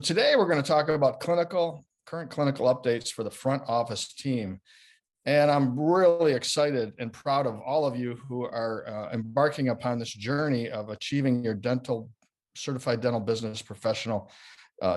Today, we're going to talk about current clinical updates for the front office team. And I'm really excited and proud of all of you who are embarking upon this journey of achieving your certified dental business professional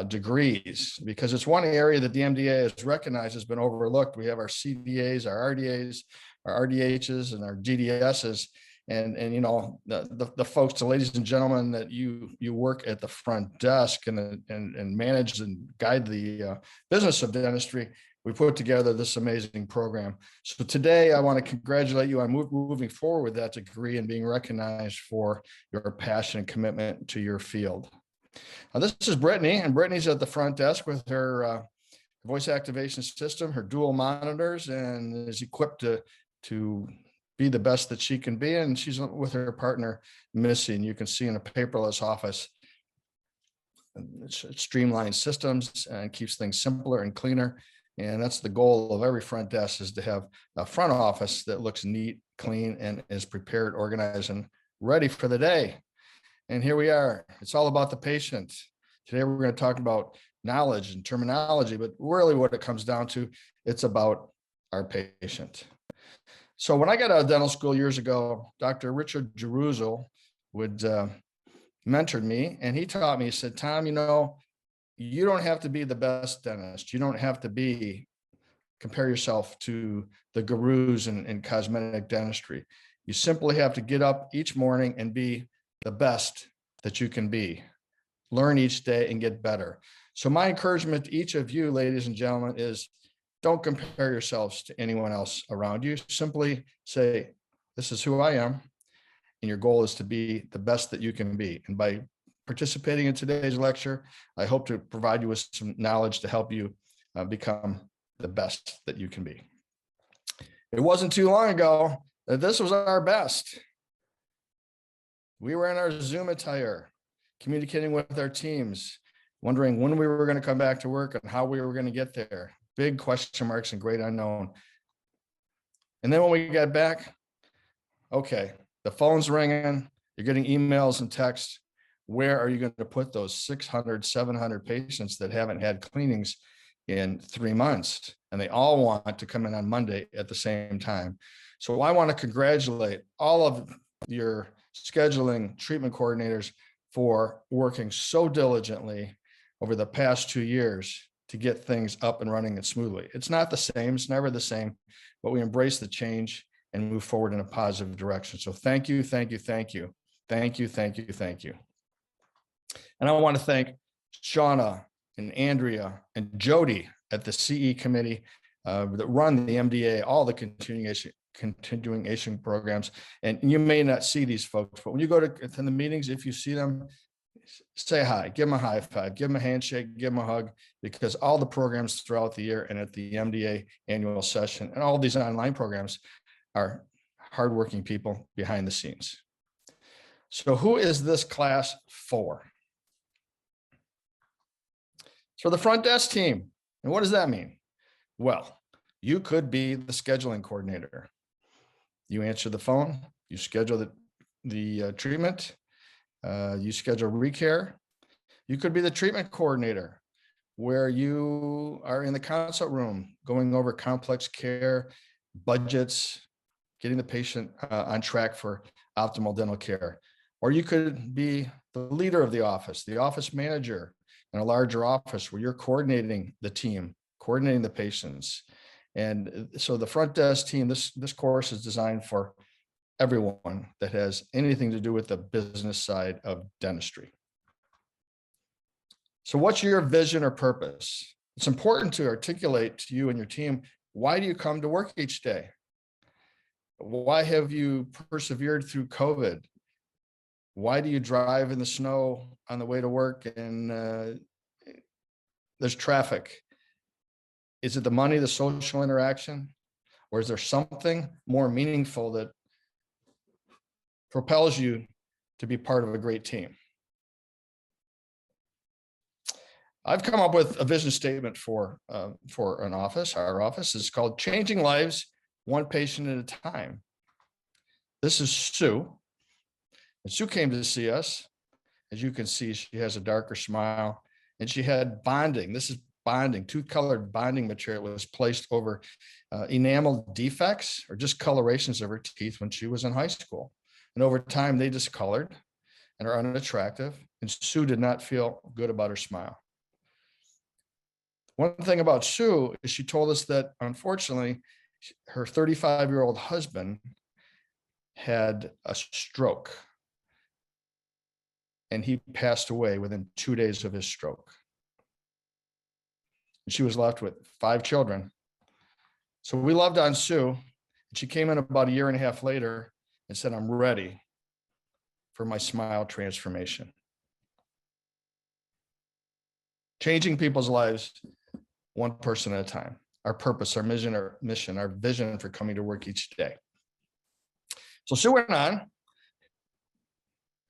degrees, because it's one area that the MDA has recognized has been overlooked. We have our CDAs, our RDAs, our RDHs, and our DDSs. And you know, the folks, the ladies and gentlemen that you work at the front desk and manage and guide the business of dentistry, we put together this amazing program. So today I want to congratulate you on moving forward with that degree and being recognized for your passion and commitment to your field. Now, this is Brittany, and Brittany's at the front desk with her voice activation system, her dual monitors, and is equipped to be the best that she can be. And she's with her partner, Missy, and you can see in a paperless office. It streamlines systems and keeps things simpler and cleaner. And that's the goal of every front desk, is to have a front office that looks neat, clean, and is prepared, organized, and ready for the day. And here we are. It's all about the patient. Today, we're going to talk about knowledge and terminology, but really what it comes down to, it's about our patient. So when I got out of dental school years ago, Dr. Richard Jeruzel would mentored me, and he taught me, he said, Tom, you know, you don't have to be the best dentist. You don't have to compare yourself to the gurus in cosmetic dentistry. You simply have to get up each morning and be the best that you can be. Learn each day and get better. So my encouragement to each of you, ladies and gentlemen, is don't compare yourselves to anyone else around you. Simply say, this is who I am, and your goal is to be the best that you can be. And by participating in today's lecture, I hope to provide you with some knowledge to help you become the best that you can be. It wasn't too long ago that this was our best. We were in our Zoom attire, communicating with our teams, wondering when we were going to come back to work and how we were going to get there. Big question marks and great unknown. And then when we got back, okay, the phone's ringing, you're getting emails and texts. Where are you going to put those 600, 700 patients that haven't had cleanings in 3 months? And they all want to come in on Monday at the same time. So I want to congratulate all of your scheduling treatment coordinators for working so diligently over the past 2 years to get things up and running and smoothly. It's not the same, it's never the same, but we embrace the change and move forward in a positive direction. So thank you, thank you, thank you, thank you, thank you, thank you. And I want to thank Shauna and Andrea and Jody at the CE committee that run the MDA, all the continuation programs. And you may not see these folks, but when you go to the meetings, if you see them, say hi, give them a high five, give them a handshake, give them a hug, because all the programs throughout the year and at the MDA annual session and all these online programs are hardworking people behind the scenes. So who is this class for? So the front desk team. And what does that mean? Well, you could be the scheduling coordinator. You answer the phone, you schedule the treatment, you schedule recare. You could be the treatment coordinator, where you are in the consult room going over complex care, budgets, getting the patient on track for optimal dental care. Or you could be the leader of the office manager in a larger office, where you're coordinating the team, coordinating the patients. And so the front desk team, this course is designed for everyone that has anything to do with the business side of dentistry. So what's your vision or purpose? It's important to articulate to you and your team, why do you come to work each day? Why have you persevered through COVID? Why do you drive in the snow on the way to work and there's traffic? Is it the money, the social interaction? Or is there something more meaningful that propels you to be part of a great team? I've come up with a vision statement for an office. Our office is called Changing Lives One Patient at a Time. This is Sue. And Sue came to see us. As you can see, she has a darker smile. and she had bonding. This is bonding, two-colored bonding material was placed over enamel defects or just colorations of her teeth when she was in high school. And over time, they discolored and are unattractive. And Sue did not feel good about her smile. One thing about Sue is she told us that, unfortunately, her 35-year-old husband had a stroke, and he passed away within 2 days of his stroke. And she was left with 5 children. So we loved on Sue. She came in about a year and a half later and said, I'm ready for my smile transformation. Changing people's lives one person at a time. Our purpose, our mission, our vision for coming to work each day. So Sue went on.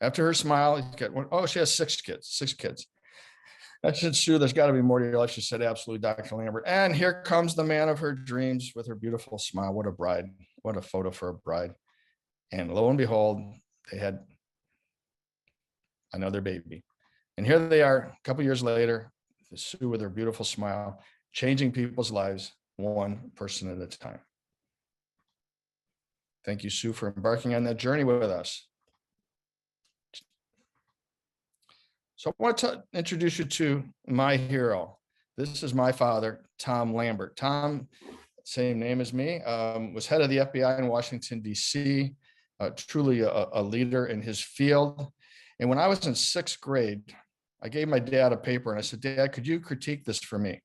After her smile, she has 6 kids. I said, Sue, there's got to be more to your life. She said, absolutely, Dr. Lambert. And here comes the man of her dreams with her beautiful smile. What a bride. What a photo for a bride. And lo and behold, they had another baby. And here they are, a couple years later, Sue with her beautiful smile, changing people's lives one person at a time. Thank you, Sue, for embarking on that journey with us. So I want to introduce you to my hero. This is my father, Tom Lambert. Tom, same name as me, was head of the FBI in Washington, D.C., truly a leader in his field. And when I was in 6th grade, I gave my dad a paper and I said, Dad, could you critique this for me?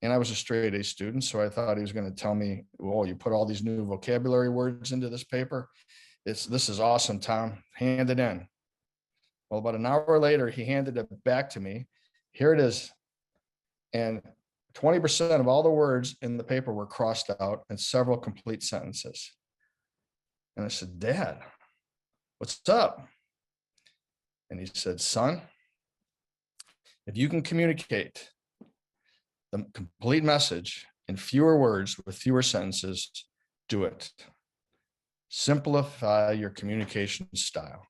And I was a straight A student, so I thought he was going to tell me, well, you put all these new vocabulary words into this paper. This is awesome, Tom. Hand it in. Well, about an hour later, he handed it back to me. Here it is. And 20% of all the words in the paper were crossed out and several complete sentences. And I said, Dad, what's up? And he said, son, if you can communicate the complete message in fewer words with fewer sentences, do it. Simplify your communication style.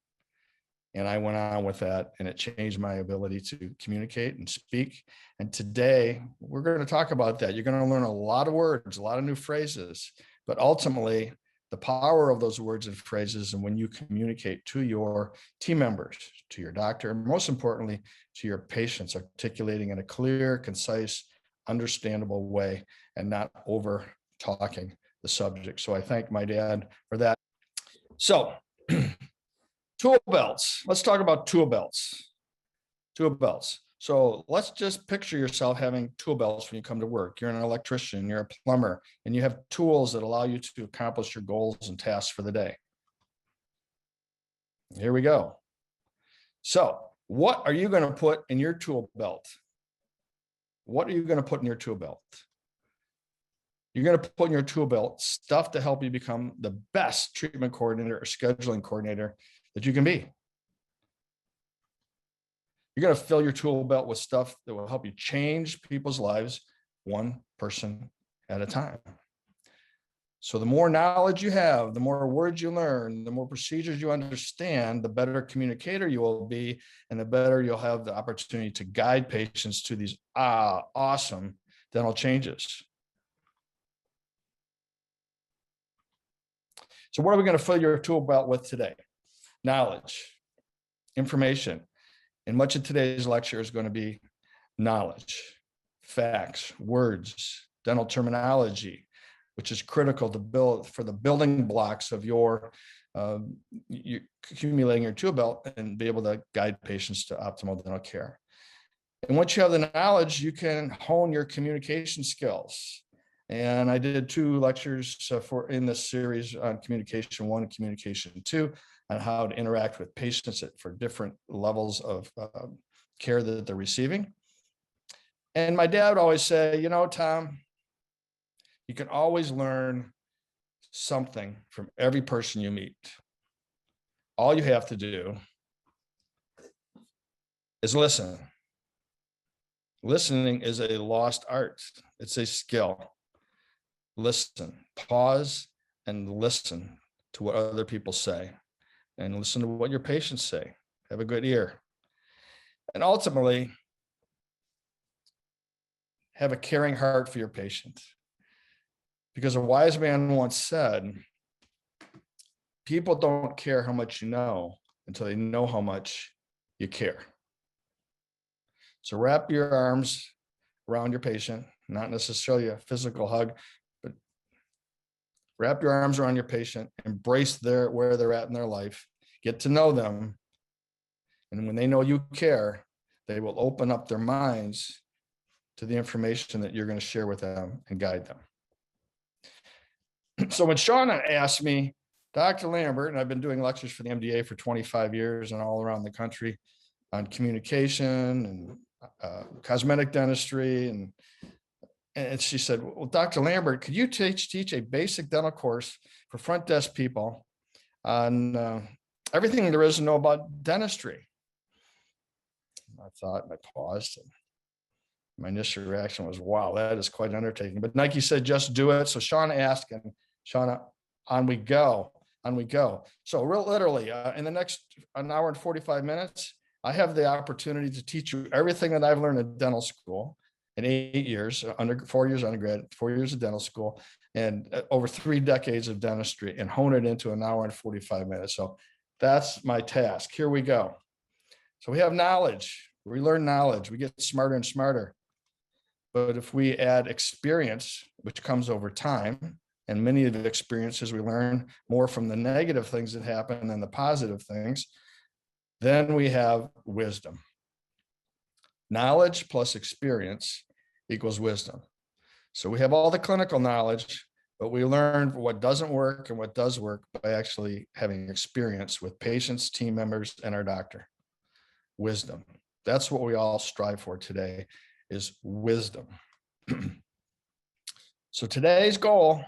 And I went on with that, and it changed my ability to communicate and speak. And today, we're going to talk about that. You're going to learn a lot of words, a lot of new phrases, but ultimately, the power of those words and phrases, and when you communicate to your team members, to your doctor, and most importantly, to your patients, articulating in a clear, concise, understandable way, and not over talking the subject. So I thank my dad for that. So, tool belts. Let's talk about tool belts. Tool belts. So let's just picture yourself having tool belts when you come to work. You're an electrician, you're a plumber, and you have tools that allow you to accomplish your goals and tasks for the day. Here we go. So what are you going to put in your tool belt? What are you going to put in your tool belt? You're going to put in your tool belt stuff to help you become the best treatment coordinator or scheduling coordinator that you can be. You're going to fill your tool belt with stuff that will help you change people's lives one person at a time. So the more knowledge you have, the more words you learn, the more procedures you understand, the better communicator you will be, and the better you'll have the opportunity to guide patients to these awesome dental changes. So what are we going to fill your tool belt with today? Knowledge, information. And much of today's lecture is going to be knowledge, facts, words, dental terminology, which is critical to build for the building blocks of your accumulating your tool belt and be able to guide patients to optimal dental care. And once you have the knowledge, you can hone your communication skills. And I did 2 lectures in this series on communication 1 and communication 2 on how to interact with patients for different levels of care that they're receiving. And my dad would always say, you know, Tom, you can always learn something from every person you meet. All you have to do is listen. Listening is a lost art. It's a skill. Listen, pause and listen to what other people say, and listen to what your patients say. Have a good ear. And ultimately, have a caring heart for your patient. Because a wise man once said, people don't care how much you know until they know how much you care. So wrap your arms around your patient, not necessarily a physical hug, but wrap your arms around your patient, embrace where they're at in their life, get to know them. And when they know you care, they will open up their minds to the information that you're going to share with them and guide them. So when Shauna asked me, Dr. Lambert, and I've been doing lectures for the MDA for 25 years and all around the country on communication and cosmetic dentistry. And she said, well, Dr. Lambert, could you teach a basic dental course for front desk people on everything there is to know about dentistry? I thought, I paused. And my initial reaction was, wow, that is quite an undertaking. But Nike said, just do it. So Shauna asked, and Shauna, on we go. So literally in the next an hour and 45 minutes, I have the opportunity to teach you everything that I've learned in dental school in 8 years, 4 years undergrad, 4 years of dental school, and over 3 decades of dentistry, and hone it into an hour and 45 minutes. So that's my task. Here we go. So we have knowledge. We learn knowledge. We get smarter and smarter. But if we add experience, which comes over time, and many of the experiences we learn more from the negative things that happen than the positive things, then we have wisdom. Knowledge plus experience equals wisdom. So we have all the clinical knowledge, but we learn what doesn't work and what does work by actually having experience with patients, team members, and our doctor. Wisdom. That's what we all strive for today, is wisdom. So today's goal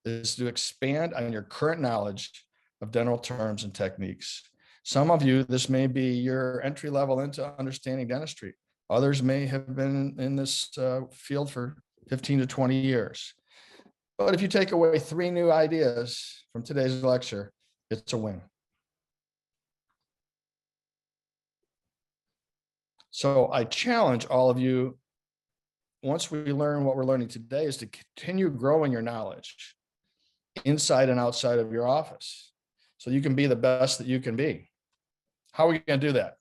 is to expand on your current knowledge of dental terms and techniques. Some of you, this may be your entry level into understanding dentistry. Others may have been in this field for 15 to 20 years. But if you take away 3 new ideas from today's lecture, it's a win. So I challenge all of you, once we learn what we're learning today, is to continue growing your knowledge inside and outside of your office so you can be the best that you can be. How are we going to do that?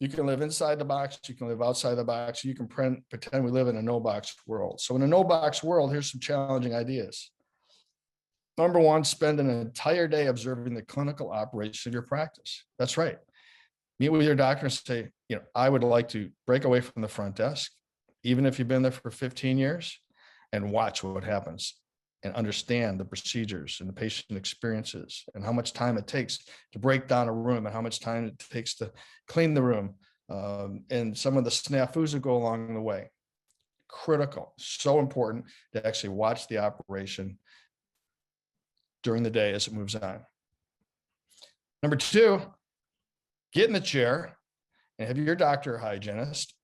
You can live inside the box, you can live outside the box, you can pretend we live in a no box world. So in a no box world, here's some challenging ideas. Number 1, spend an entire day observing the clinical operation of your practice. That's right. Meet with your doctor and say, I would like to break away from the front desk, even if you've been there for 15 years, and watch what happens and understand the procedures and the patient experiences and how much time it takes to break down a room and how much time it takes to clean the room, and some of the snafus that go along the way. Critical, so important to actually watch the operation during the day as it moves on. Number 2, get in the chair and have your doctor or hygienist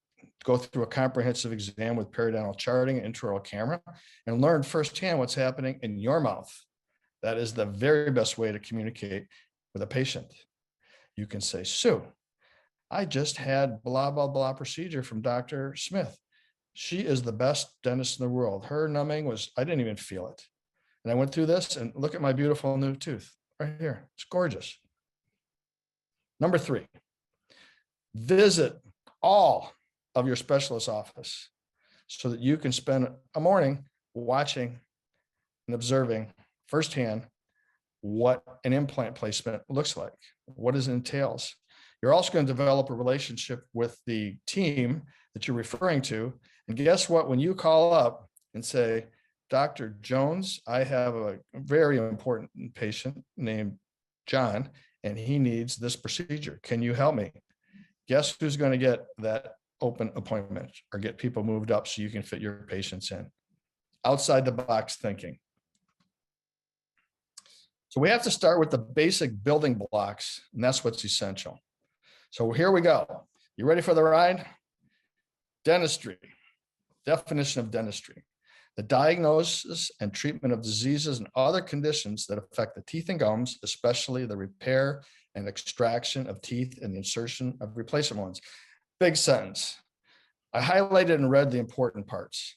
go through a comprehensive exam with periodontal charting and intraoral camera and learn firsthand what's happening in your mouth. That is the very best way to communicate with a patient. You can say, Sue, I just had blah, blah, blah procedure from Dr. Smith. She is the best dentist in the world. Her numbing I didn't even feel it. And I went through this and look at my beautiful new tooth right here. It's gorgeous. Number 3, visit all of your specialist office so that you can spend a morning watching and observing firsthand what an implant placement looks like, what it entails. You're also going to develop a relationship with the team that you're referring to. And guess what? When you call up and say, Dr. Jones, I have a very important patient named John, and he needs this procedure. Can you help me? Guess who's going to get that open appointment or get people moved up so you can fit your patients in? Outside the box thinking. So we have to start with the basic building blocks, and that's what's essential. So here we go. You ready for the ride? Dentistry. Definition of dentistry: the diagnosis and treatment of diseases and other conditions that affect the teeth and gums, especially the repair and extraction of teeth and the insertion of replacement ones. Big sentence. I highlighted in red the important parts.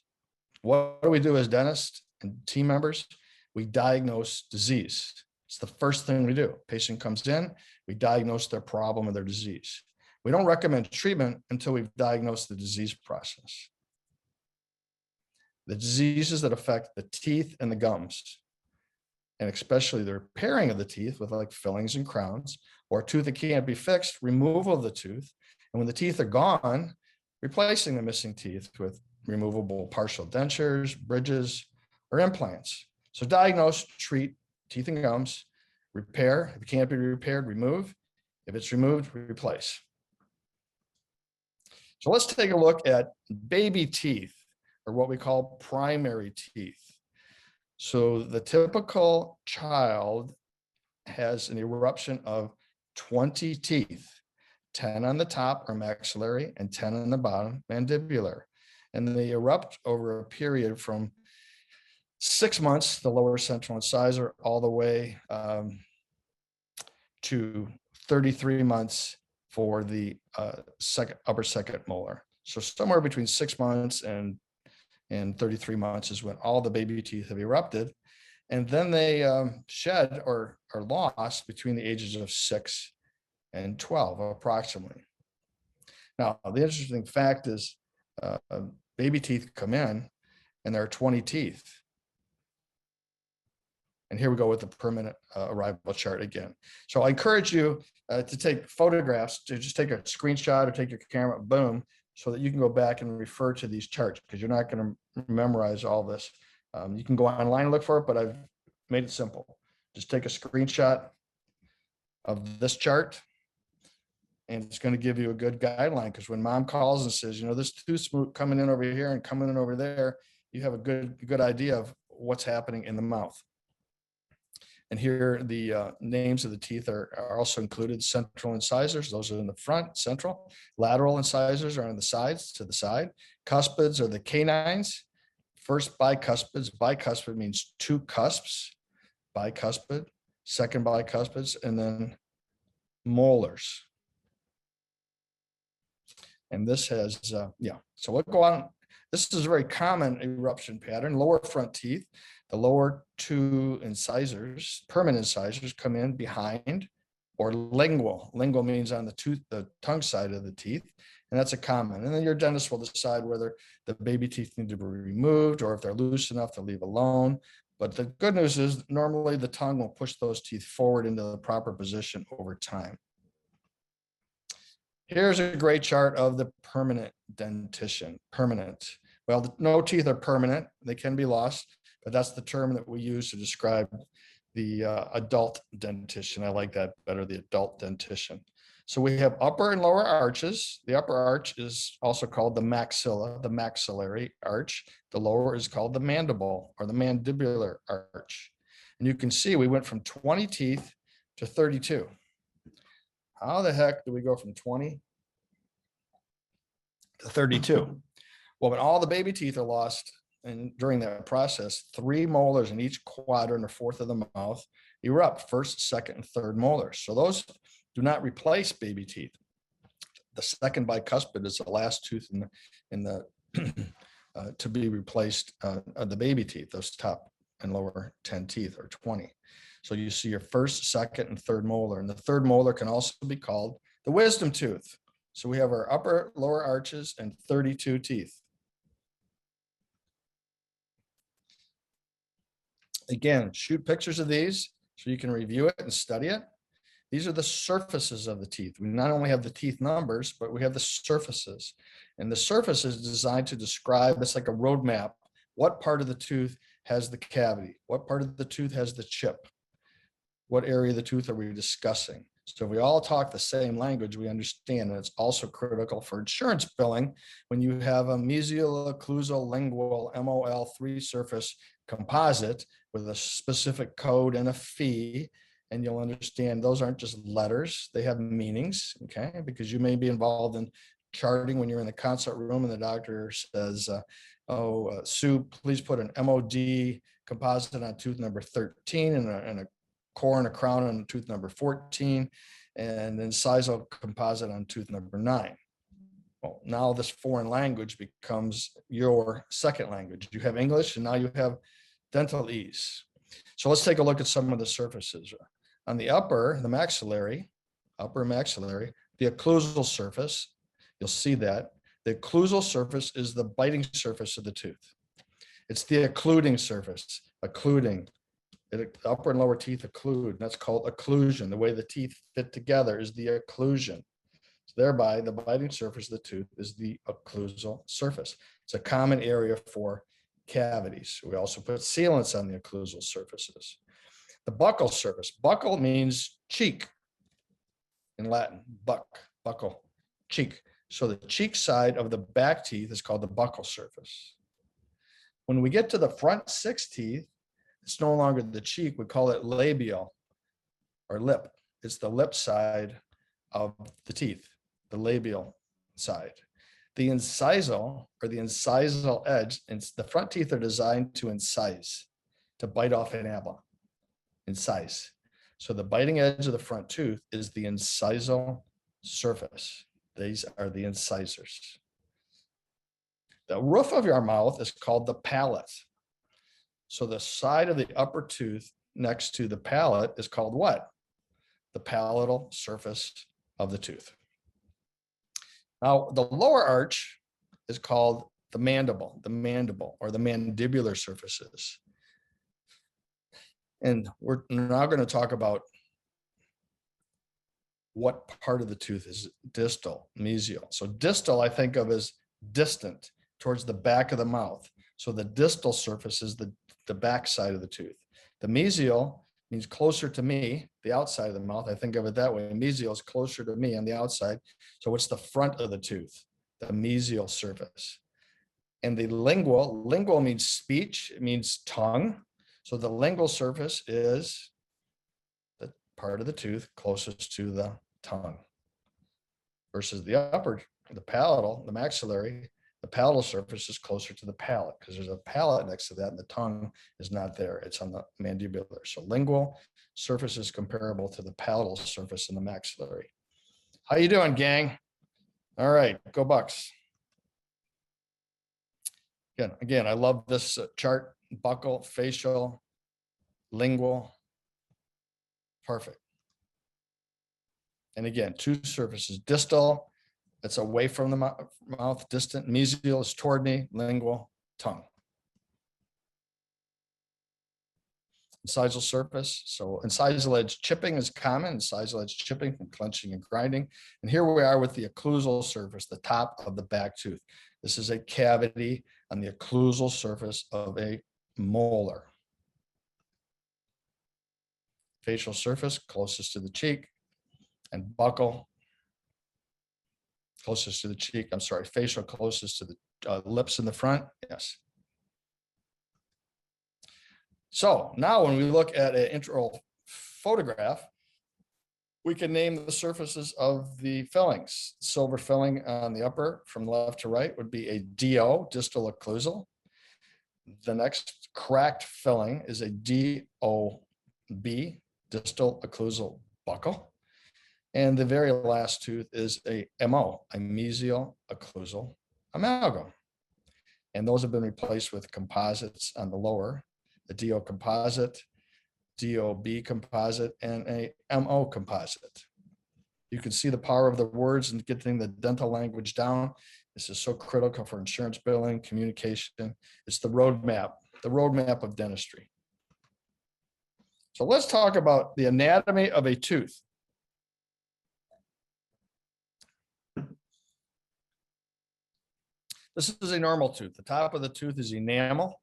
What do we do as dentists and team members? We diagnose disease. It's the first thing we do. Patient comes in, we diagnose their problem or their disease. We don't recommend treatment until we've diagnosed the disease process. The diseases that affect the teeth and the gums, and especially the repairing of the teeth with like fillings and crowns, or a tooth that can't be fixed, removal of the tooth. And when the teeth are gone, replacing the missing teeth with removable partial dentures, bridges, or implants. So diagnose, treat teeth and gums, repair. If it can't be repaired, remove. If it's removed, replace. So let's take a look at baby teeth, or what we call primary teeth. So the typical child has an eruption of 20 teeth, 10 on the top or maxillary and 10 on the bottom mandibular. And they erupt over a period from 6 months, the lower central incisor, all the way to 33 months for the upper second molar. So somewhere between 6 months and 33 months is when all the baby teeth have erupted. And then they shed or are lost between the ages of 6 and 12, approximately. Now, the interesting fact is baby teeth come in and there are 20 teeth. And here we go with the permanent arrival chart again. So I encourage you to take photographs, to just take a screenshot or take your camera, boom, so that you can go back and refer to these charts, because you're not going to memorize all this. You can go online and look for it, but I've made it simple. Just take a screenshot of this chart, and it's going to give you a good guideline, because when mom calls and says, you know, this tooth's coming in over here and coming in over there, you have a good idea of what's happening in the mouth. And here the names of the teeth are also included. Central incisors, those are in the front, central. Lateral incisors are on the sides, to the side. Cuspids are the canines. First bicuspids. Bicuspid means 2 cusps. Bicuspid. Second bicuspids, and then molars. And this has, so we'll go on. This is a very common eruption pattern. Lower front teeth, the lower 2 incisors, permanent incisors, come in behind, or lingual. Lingual means on the tongue side of the teeth, and that's a common. And then your dentist will decide whether the baby teeth need to be removed, or if they're loose enough to leave alone. But the good news is normally the tongue will push those teeth forward into the proper position over time. Here's a great chart of the permanent dentition. Permanent. Well, no teeth are permanent. They can be lost, but that's the term that we use to describe the adult dentition. I like that better, the adult dentition. So we have upper and lower arches. The upper arch is also called the maxilla, the maxillary arch. The lower is called the mandible, or the mandibular arch. And you can see we went from 20 teeth to 32. How the heck do we go from 20 to 32? Well, when all the baby teeth are lost, and during that process, 3 molars in each quadrant or fourth of the mouth erupt, first, second, and third molars. So those do not replace baby teeth. The second bicuspid is the last tooth in the to be replaced of the baby teeth, those top and lower 10 teeth, or 20. So you see your first, second, and third molar. And the third molar can also be called the wisdom tooth. So we have our upper, lower arches and 32 teeth. Again, shoot pictures of these so you can review it and study it. These are the surfaces of the teeth. We not only have the teeth numbers, but we have the surfaces. And the surface is designed to describe, it's like a roadmap. What part of the tooth has the cavity? What part of the tooth has the chip? What area of the tooth are we discussing? So if we all talk the same language, we understand. And it's also critical for insurance billing when you have a mesial, occlusal, lingual, MOL 3-surface composite with a specific code and a fee. And you'll understand those aren't just letters, they have meanings, okay? Because you may be involved in charting when you're in the consult room and the doctor says, Sue, please put an MOD composite on tooth number 13 and a core and a crown on tooth number 14, and then incisal composite on tooth number 9. Well, now this foreign language becomes your second language. You have English and now you have dental ease. So let's take a look at some of the surfaces. On the upper, the maxillary, upper maxillary, the occlusal surface, you'll see that. The occlusal surface is the biting surface of the tooth. It's the occluding surface, occluding. The upper and lower teeth occlude. That's called occlusion. The way the teeth fit together is the occlusion. So thereby, the biting surface of the tooth is the occlusal surface. It's a common area for cavities. We also put sealants on the occlusal surfaces. The buccal surface. Buccal means cheek in Latin. Buccal, cheek. So the cheek side of the back teeth is called the buccal surface. When we get to the front 6 teeth, it's no longer the cheek. We call it labial or lip. It's the lip side of the teeth, the labial side. The incisal or the incisal edge, and the front teeth are designed to incise, to bite off enamel, incise. So the biting edge of the front tooth is the incisal surface. These are the incisors. The roof of your mouth is called the palate. So the side of the upper tooth next to the palate is called what? The palatal surface of the tooth. Now, the lower arch is called the mandible or the mandibular surfaces. And we're now going to talk about what part of the tooth is distal, mesial. So distal, I think of as distant towards the back of the mouth. So the distal surface is the back side of the tooth. The mesial means closer to me, the outside of the mouth. I think of it that way. Mesial is closer to me on the outside. So what's the front of the tooth? The mesial surface. And the lingual means speech. It means tongue. So the lingual surface is the part of the tooth closest to the tongue versus the upper, the palatal, the maxillary. The palatal surface is closer to the palate because there's a palate next to that and the tongue is not there. It's on the mandibular. So lingual surface is comparable to the palatal surface in the maxillary. How you doing, gang? All right, go Bucks. Again, I love this chart. Buccal, facial, lingual. Perfect. And again, 2 surfaces. Distal, that's away from the mouth, distant. Mesial is toward me, lingual, tongue. Incisal surface. So incisal edge chipping is common. Incisal edge chipping from clenching and grinding. And here we are with the occlusal surface, the top of the back tooth. This is a cavity on the occlusal surface of a molar. Facial surface closest to the cheek, and buccal closest to the cheek. I'm sorry, facial closest to the lips in the front. Yes. So now when we look at an intraoral photograph, we can name the surfaces of the fillings. Silver filling on the upper from left to right would be a DO, distal occlusal. The next cracked filling is a DOB, distal occlusal buccal. And the very last tooth is a MO, a mesial occlusal amalgam. And those have been replaced with composites on the lower, the DO composite, DOB composite, and a MO composite. You can see the power of the words and getting the dental language down. This is so critical for insurance billing, communication. It's the roadmap of dentistry. So let's talk about the anatomy of a tooth. This is a normal tooth. The top of the tooth is enamel,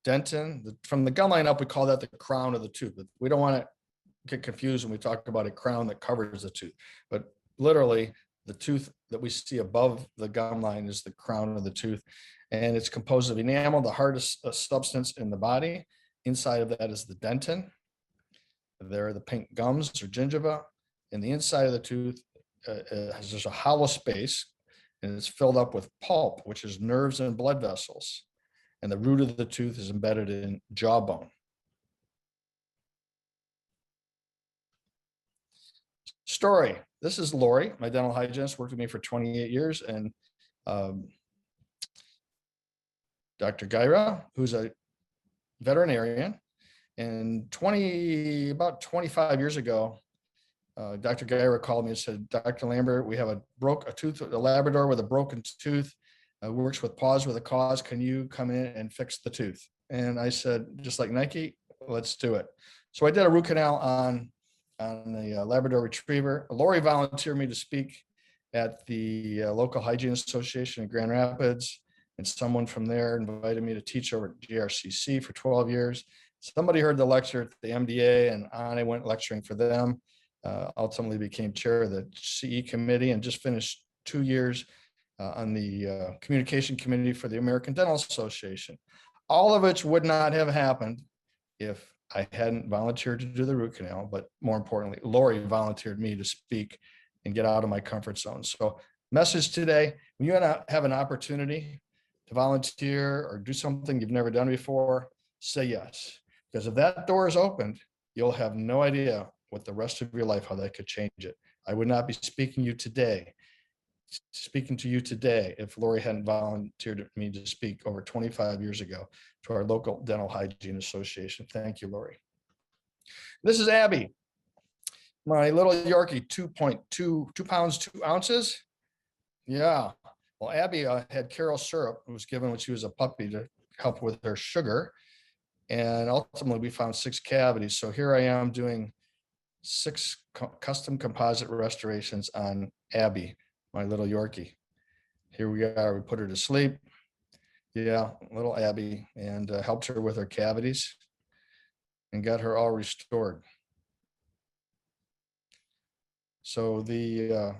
dentin. From the gum line up, we call that the crown of the tooth. But we don't want to get confused when we talk about a crown that covers the tooth. But literally, the tooth that we see above the gum line is the crown of the tooth. And it's composed of enamel, the hardest substance in the body. Inside of that is the dentin. There are the pink gums or gingiva. And the inside of the tooth there's a hollow space, and it's filled up with pulp, which is nerves and blood vessels. And the root of the tooth is embedded in jawbone. story. This is Lori, my dental hygienist, worked with me for 28 years, and Dr. Gyra, who's a veterinarian. And about 25 years ago, Dr. Gyra called me and said, Dr. Lambert, we have a Labrador with a broken tooth, works with paws with a cause. Can you come in and fix the tooth? And I said, just like Nike, let's do it. So I did a root canal on the Labrador Retriever. Lori volunteered me to speak at the local hygiene association in Grand Rapids. And someone from there invited me to teach over at GRCC for 12 years. Somebody heard the lecture at the MDA, and I went lecturing for them. Ultimately became chair of the CE committee and just finished 2 years on the communication committee for the American Dental Association. All of which would not have happened if I hadn't volunteered to do the root canal, but more importantly, Lori volunteered me to speak and get out of my comfort zone. So message today, when you have an opportunity to volunteer or do something you've never done before, say yes. Because if that door is opened, you'll have no idea what the rest of your life, how that could change it. I would not be speaking to you today if Lori hadn't volunteered me to speak over 25 years ago to our local dental hygiene association. Thank you, Lori. This is Abby, my little Yorkie, 2 pounds, 2 ounces. Yeah. Well, Abby had Carol syrup, it was given when she was a puppy to help with her sugar. And ultimately we found 6 cavities. So here I am doing 6 custom composite restorations on Abby, my little Yorkie. Here we are, we put her to sleep. Yeah, little Abby, and helped her with her cavities and got her all restored. So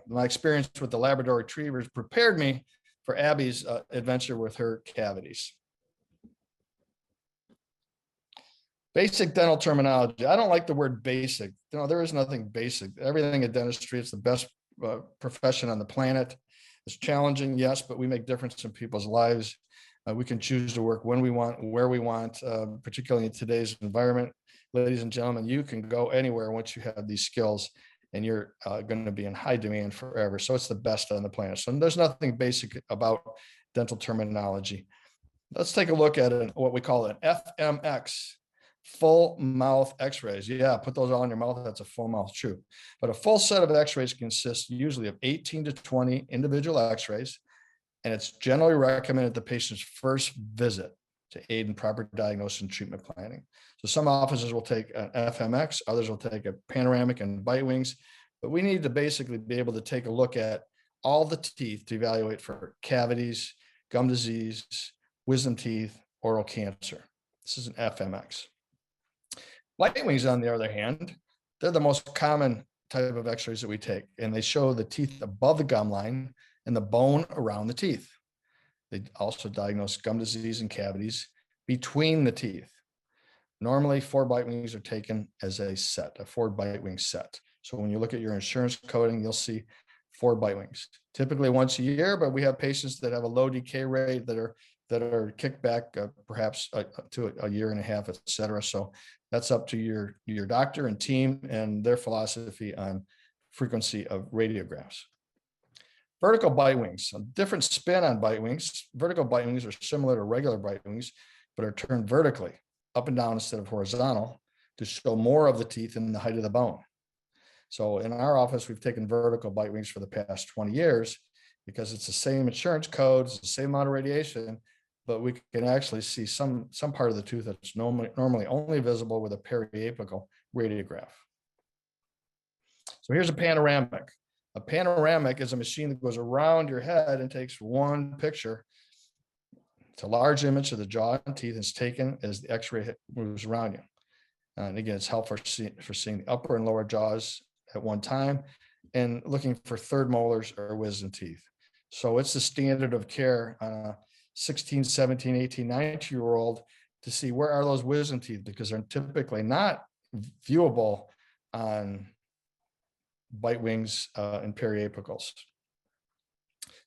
my experience with the Labrador Retrievers prepared me for Abby's adventure with her cavities. Basic dental terminology. I don't like the word basic. There is nothing basic. Everything in dentistry, it's the best profession on the planet. It's challenging, yes, but we make difference in people's lives. We can choose to work when we want, where we want, particularly in today's environment. Ladies and gentlemen, you can go anywhere once you have these skills, and you're going to be in high demand forever. So it's the best on the planet. So there's nothing basic about dental terminology. Let's take a look at what we call an FMX. Full mouth x-rays. Yeah, put those all in your mouth. That's a full mouth chew. But a full set of x-rays consists usually of 18 to 20 individual x-rays. And it's generally recommended at the patient's first visit to aid in proper diagnosis and treatment planning. So some offices will take an FMX, others will take a panoramic and bite wings, but we need to basically be able to take a look at all the teeth to evaluate for cavities, gum disease, wisdom teeth, oral cancer. This is an FMX. Bite wings, on the other hand, they're the most common type of x-rays that we take, and they show the teeth above the gum line and the bone around the teeth. They also diagnose gum disease and cavities between the teeth. Normally, 4 bite wings are taken as a set, a 4 bite wing set. So when you look at your insurance coding, you'll see 4 bite wings, typically once a year, but we have patients that have a low decay rate that are kicked back perhaps to a year and a half, et cetera. So that's up to your doctor and team and their philosophy on frequency of radiographs. Vertical bite wings, a different spin on bite wings. Vertical bite wings are similar to regular bite wings, but are turned vertically, up and down instead of horizontal, to show more of the teeth in the height of the bone. So in our office, we've taken vertical bite wings for the past 20 years because it's the same insurance codes, the same amount of radiation, but we can actually see some part of the tooth that's normally only visible with a periapical radiograph. So here's a panoramic. A panoramic is a machine that goes around your head and takes one picture. It's a large image of the jaw and teeth, and it's taken as the x-ray moves around you. And again, it's helpful for seeing the upper and lower jaws at one time and looking for third molars or wisdom teeth. So it's the standard of care on a 16, 17, 18, 19-year-old to see where are those wisdom teeth, because they're typically not viewable on bite wings and periapicals.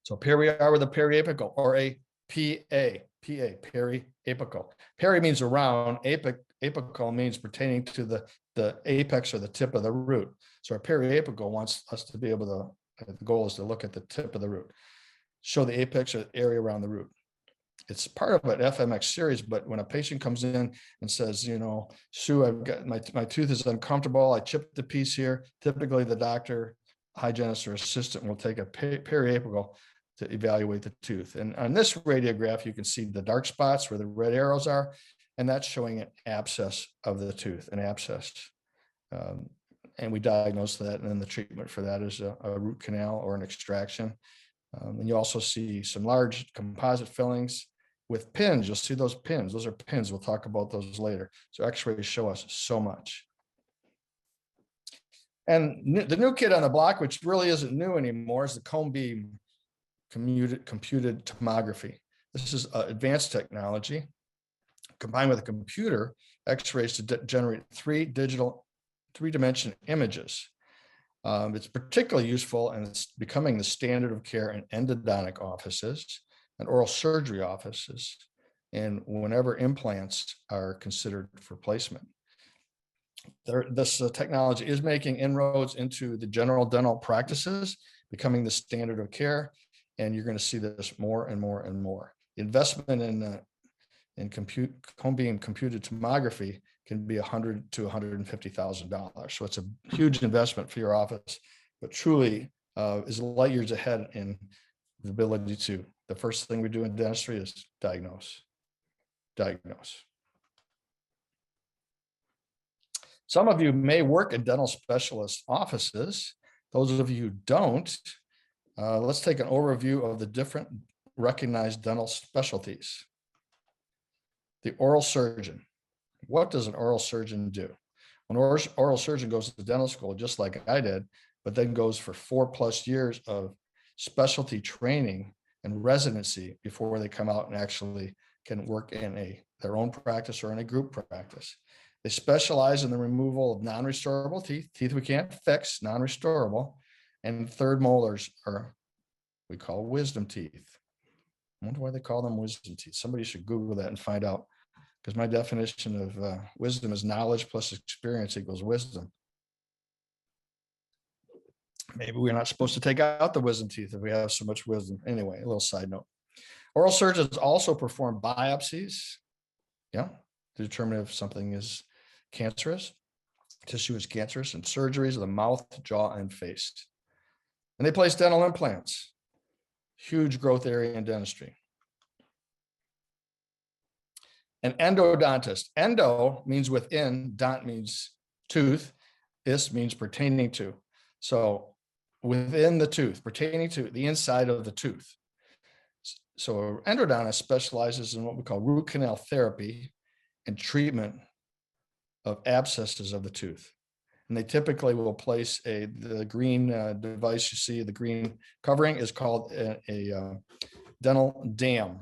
So here we are with a periapical, or a PA, periapical. Peri means around, apical means pertaining to the the apex or the tip of the root. So our periapical wants us to be able to, the goal is to look at the tip of the root, show the apex or the area around the root. It's part of an FMX series, but when a patient comes in and says, you know, Sue, I've got my tooth is uncomfortable, I chipped the piece here, typically the doctor, hygienist, or assistant will take a periapical to evaluate the tooth. And on this radiograph, you can see the dark spots where the red arrows are, and that's showing an abscess of the tooth, an abscess. And we diagnose that, and then the treatment for that is a root canal or an extraction. And you also see some large composite fillings with pins. You'll see those pins. Those are pins. We'll talk about those later. So x-rays show us so much. And the new kid on the block, which really isn't new anymore, is the cone beam computed tomography. This is advanced technology combined with a computer, x-rays to generate three-dimensional images. It's particularly useful, and it's becoming the standard of care in endodontic offices and oral surgery offices, and whenever implants are considered for placement. This technology is making inroads into the general dental practices, becoming the standard of care, and you're going to see this more and more and more. Investment in cone beam computed tomography can be $100,000 to $150,000. So it's a huge investment for your office, but truly is light years ahead in the ability to. The first thing we do in dentistry is diagnose. Some of you may work in dental specialist offices. Those of you who don't, let's take an overview of the different recognized dental specialties. The oral surgeon. What does an oral surgeon do? An oral surgeon goes to dental school, just like I did, but then goes for 4+ years of specialty training and residency before they come out and actually can work in their own practice or in a group practice. They specialize in the removal of non-restorable teeth we can't fix, non-restorable, and third molars are we call wisdom teeth. I wonder why they call them wisdom teeth. Somebody should Google that and find out, because my definition of wisdom is knowledge plus experience equals wisdom. Maybe we're not supposed to take out the wisdom teeth if we have so much wisdom. Anyway, a little side note. Oral surgeons also perform biopsies, to determine if something is cancerous, tissue is cancerous, and surgeries of the mouth, jaw, and face. And they place dental implants, huge growth area in dentistry. An endodontist. Endo means within, dont means tooth, is means pertaining to. So within the tooth, pertaining to the inside of the tooth. So an endodontist specializes in what we call root canal therapy and treatment of abscesses of the tooth. And they typically will place the green device you see, the green covering is called a dental dam.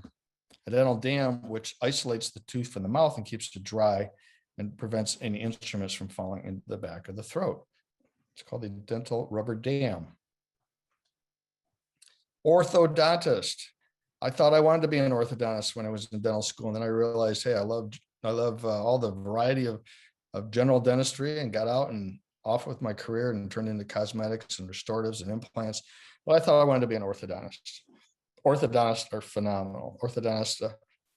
A dental dam, which isolates the tooth from the mouth and keeps it dry and prevents any instruments from falling into the back of the throat. It's called the dental rubber dam. Orthodontist. I thought I wanted to be an orthodontist when I was in dental school, and then I realized, hey, I love all the variety of general dentistry, and got out and off with my career and turned into cosmetics and restoratives and implants. Well, I thought I wanted to be an orthodontist. Orthodontists are phenomenal. Orthodontists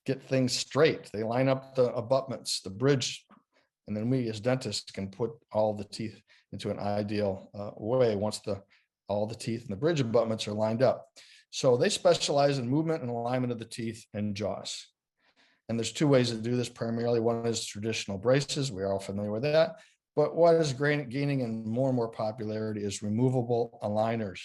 get things straight. They line up the abutments, the bridge, and then we as dentists can put all the teeth into an ideal way once all the teeth and the bridge abutments are lined up. So they specialize in movement and alignment of the teeth and jaws. And there's two ways to do this primarily. One is traditional braces. We're all familiar with that. But what is gaining in more and more popularity is removable aligners,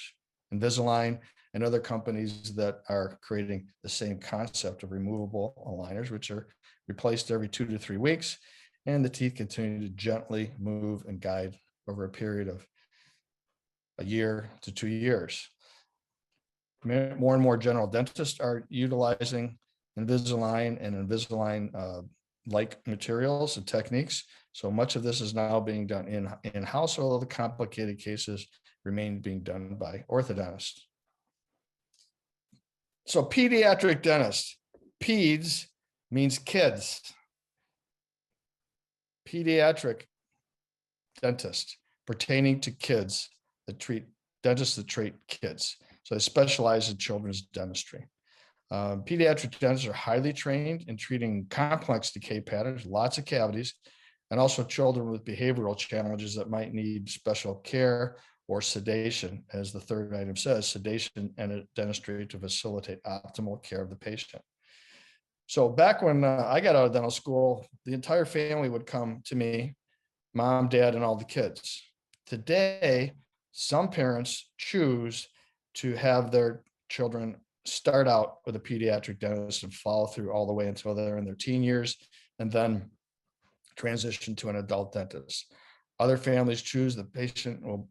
Invisalign and other companies that are creating the same concept of removable aligners, which are replaced every 2 to 3 weeks. And the teeth continue to gently move and guide over a period of a year to 2 years. More and more general dentists are utilizing Invisalign and Invisalign-like materials and techniques. So much of this is now being done in-house, although the complicated cases remain being done by orthodontists. So pediatric dentist. Peds means kids. Pediatric dentist pertaining to kids that treat dentists that treat kids. So they specialize in children's dentistry. Pediatric dentists are highly trained in treating complex decay patterns, lots of cavities, and also children with behavioral challenges that might need special care or sedation, as the third item says, sedation and dentistry to facilitate optimal care of the patient. So back when I got out of dental school, the entire family would come to me, mom, dad, and all the kids. Today, some parents choose to have their children start out with a pediatric dentist and follow through all the way until they're in their teen years, and then transition to an adult dentist. Other families choose the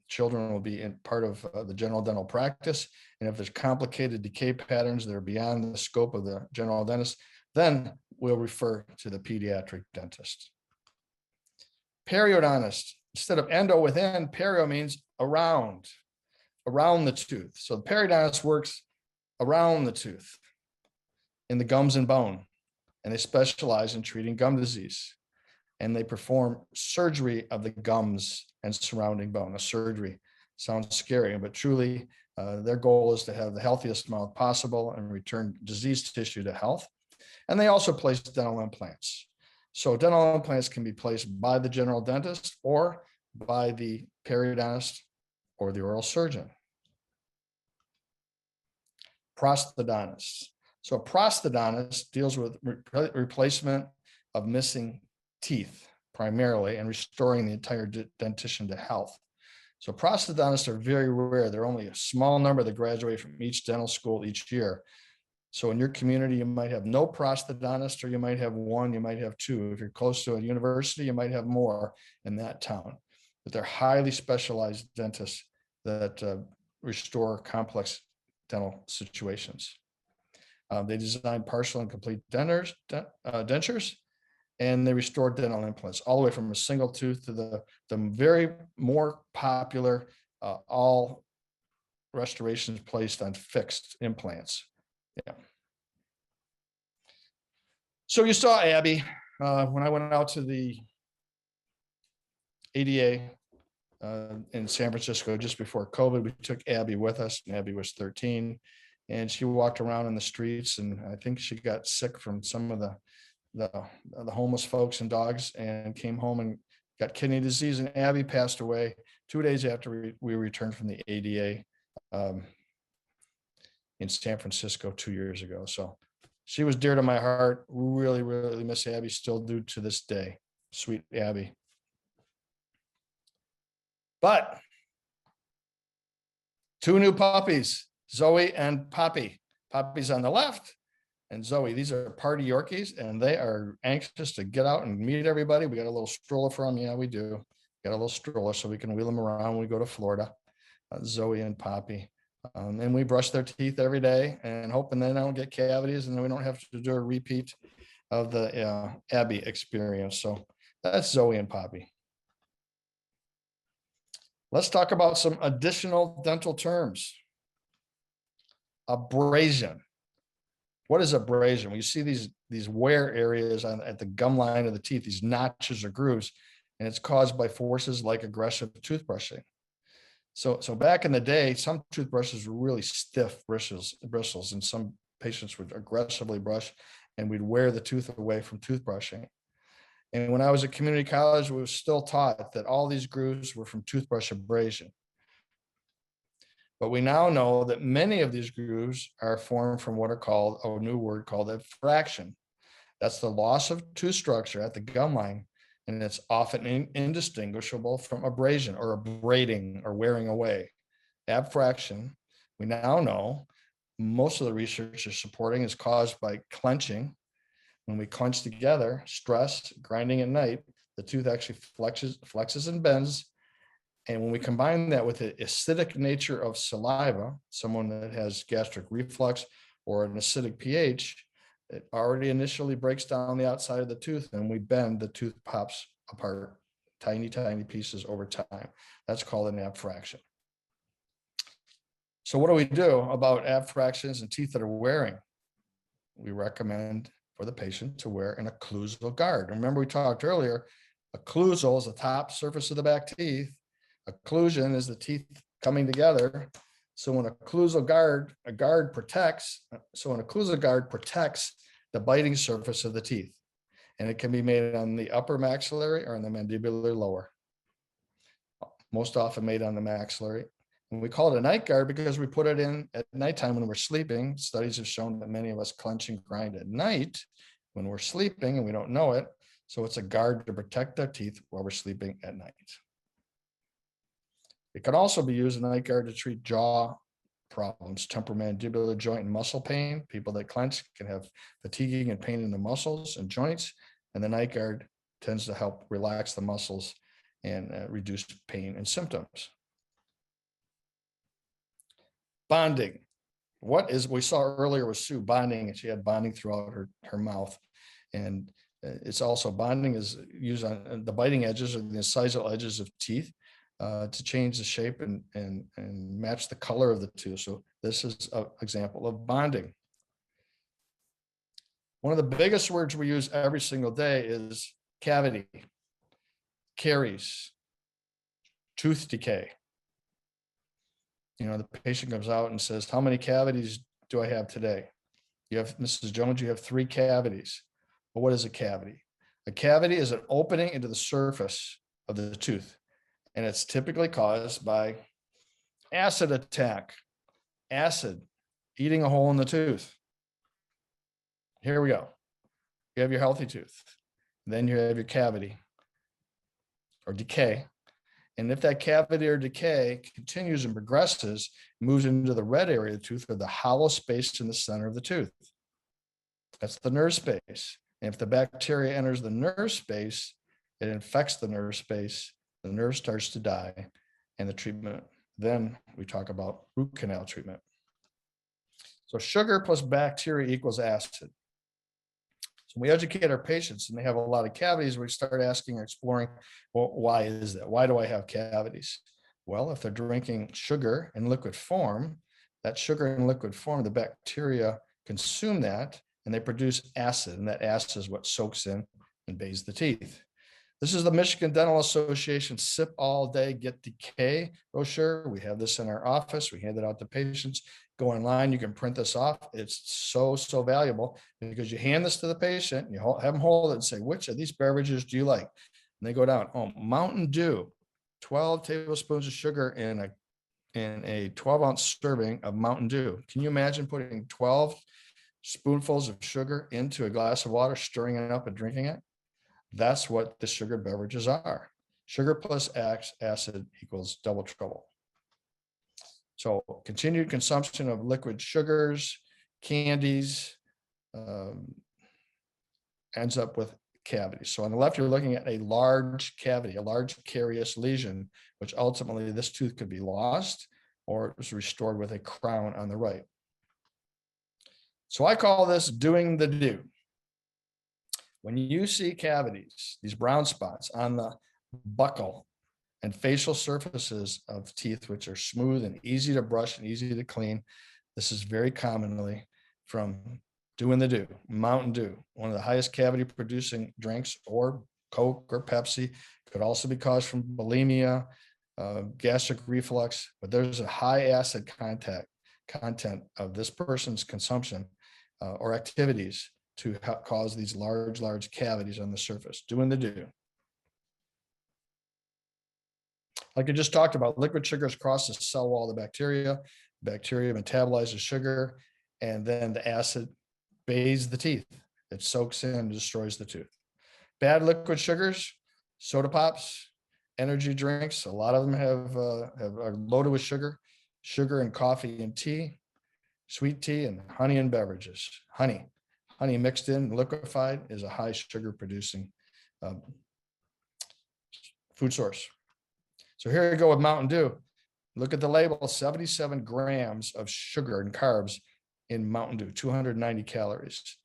children will be in part of the general dental practice. And if there's complicated decay patterns that are beyond the scope of the general dentist, then we'll refer to the pediatric dentist. Periodontist, instead of endo within, perio means around the tooth. So the periodontist works around the tooth in the gums and bone, and they specialize in treating gum disease. And they perform surgery of the gums and surrounding bone. A surgery sounds scary, but truly their goal is to have the healthiest mouth possible and return diseased tissue to health. And they also place dental implants. So dental implants can be placed by the general dentist or by the periodontist or the oral surgeon. Prosthodontist. So a prosthodontist deals with replacement of missing teeth primarily and restoring the entire dentition to health. So prosthodontists are very rare. There are only a small number that graduate from each dental school each year. So in your community, you might have no prosthodontist, or you might have one, you might have two. If you're close to a university, you might have more in that town. But they're highly specialized dentists that restore complex dental situations. They design partial and complete dentures, and they restore dental implants all the way from a single tooth to the very more popular all restorations placed on fixed implants. Yeah. So you saw Abby when I went out to the ADA in San Francisco just before COVID. We took Abby with us, and Abby was 13, and she walked around in the streets, and I think she got sick from some of the homeless folks and dogs, and came home and got kidney disease. And Abby passed away 2 days after we returned from the ADA in San Francisco 2 years ago. So she was dear to my heart. Really, really miss Abby, still do to this day. Sweet Abby. But 2 new puppies, Zoe and Poppy. Poppy's on the left, and Zoe. These are party Yorkies, and they are anxious to get out and meet everybody. We got a little stroller for them. Yeah, we do. Got a little stroller so we can wheel them around when we go to Florida. Zoe and Poppy. And we brush their teeth every day, and hoping they don't get cavities, and then we don't have to do a repeat of the Abby experience. So that's Zoe and Poppy. Let's talk about some additional dental terms. Abrasion. What is abrasion? When you see these wear areas at the gum line of the teeth, these notches or grooves, and it's caused by forces like aggressive toothbrushing. So back in the day, some toothbrushes were really stiff bristles, and some patients would aggressively brush, and we'd wear the tooth away from toothbrushing. And when I was at community college, we were still taught that all these grooves were from toothbrush abrasion. But we now know that many of these grooves are formed from what are called, a new word called abfraction. That's the loss of tooth structure at the gum line, and it's often indistinguishable from abrasion or abrading or wearing away. Abfraction, we now know, most of the research is supporting, is caused by clenching. When we clench together, stress, grinding at night, the tooth actually flexes and bends. And when we combine that with the acidic nature of saliva, someone that has gastric reflux or an acidic pH, it already initially breaks down the outside of the tooth, and we bend, the tooth pops apart, tiny, tiny pieces over time. That's called an abfraction. So what do we do about abfractions and teeth that are wearing? We recommend for the patient to wear an occlusal guard. Remember, we talked earlier, Occlusal is the top surface of the back teeth. Occlusion is the teeth coming together. So when a guard protects the biting surface of the teeth. And it can be made on the upper maxillary or on the mandibular lower. Most often made on the maxillary. And we call it a night guard because we put it in at nighttime when we're sleeping. Studies have shown that many of us clench and grind at night when we're sleeping and we don't know it. So it's a guard to protect our teeth while we're sleeping at night. It can also be used as a night guard to treat jaw problems, temporomandibular joint and muscle pain. People that clench can have fatiguing and pain in the muscles and joints, and the night guard tends to help relax the muscles and reduce pain and symptoms. Bonding. We saw earlier was Sue bonding, and she had bonding throughout her mouth. And it's also bonding is used on the biting edges or the incisal edges of teeth to change the shape and match the color of the tooth. So this is an example of bonding. One of the biggest words we use every single day is cavity, caries, tooth decay. You know, the patient comes out and says, how many cavities do I have today? You have, Mrs. Jones, you have 3 cavities. Well, what is a cavity? A cavity is an opening into the surface of the tooth. And it's typically caused by acid attack, acid eating a hole in the tooth. Here we go. You have your healthy tooth. Then you have your cavity or decay. And if that cavity or decay continues and progresses, moves into the red area of the tooth or the hollow space in the center of the tooth. That's the nerve space. And if the bacteria enters the nerve space, it infects the nerve space, the nerve starts to die, and the treatment, then we talk about root canal treatment. So sugar plus bacteria equals acid. So we educate our patients and they have a lot of cavities. We start asking or exploring, well, why is that? Why do I have cavities? Well, if they're drinking sugar in liquid form, that sugar in liquid form, the bacteria consume that and they produce acid. And that acid is what soaks in and bathes the teeth. This is the Michigan Dental Association Sip All Day Get Decay brochure. We have this in our office. We hand it out to patients. Go online, you can print this off. It's so valuable because you hand this to the patient, you have them hold it and say, which of these beverages do you like? And they go down, oh, Mountain Dew, 12 tablespoons of sugar in a 12-ounce serving of Mountain Dew. Can you imagine putting 12 spoonfuls of sugar into a glass of water, stirring it up and drinking it? That's what the sugar beverages are. Sugar plus acid equals double trouble. So continued consumption of liquid sugars, candies, ends up with cavities. So on the left, you're looking at a large cavity, a large carious lesion, which ultimately this tooth could be lost or it was restored with a crown on the right. So I call this doing the do. When you see cavities, these brown spots on the buccal and facial surfaces of teeth, which are smooth and easy to brush and easy to clean, this is very commonly from doing the do. Mountain Dew, one of the highest cavity producing drinks, or Coke or Pepsi, could also be caused from bulimia, gastric reflux, but there's a high acid content of this person's consumption or activities to cause these large cavities on the surface. Doing the do. Like I just talked about, liquid sugars cross the cell wall of the bacteria. Bacteria metabolizes sugar, and then the acid bathes the teeth. It soaks in and destroys the tooth. Bad liquid sugars, soda pops, energy drinks. A lot of them are loaded with sugar in coffee and tea, sweet tea, and honey in beverages. Honey mixed in, liquefied, is a high sugar producing food source. So here we go with Mountain Dew. Look at the label, 77 grams of sugar and carbs in Mountain Dew, 290 calories.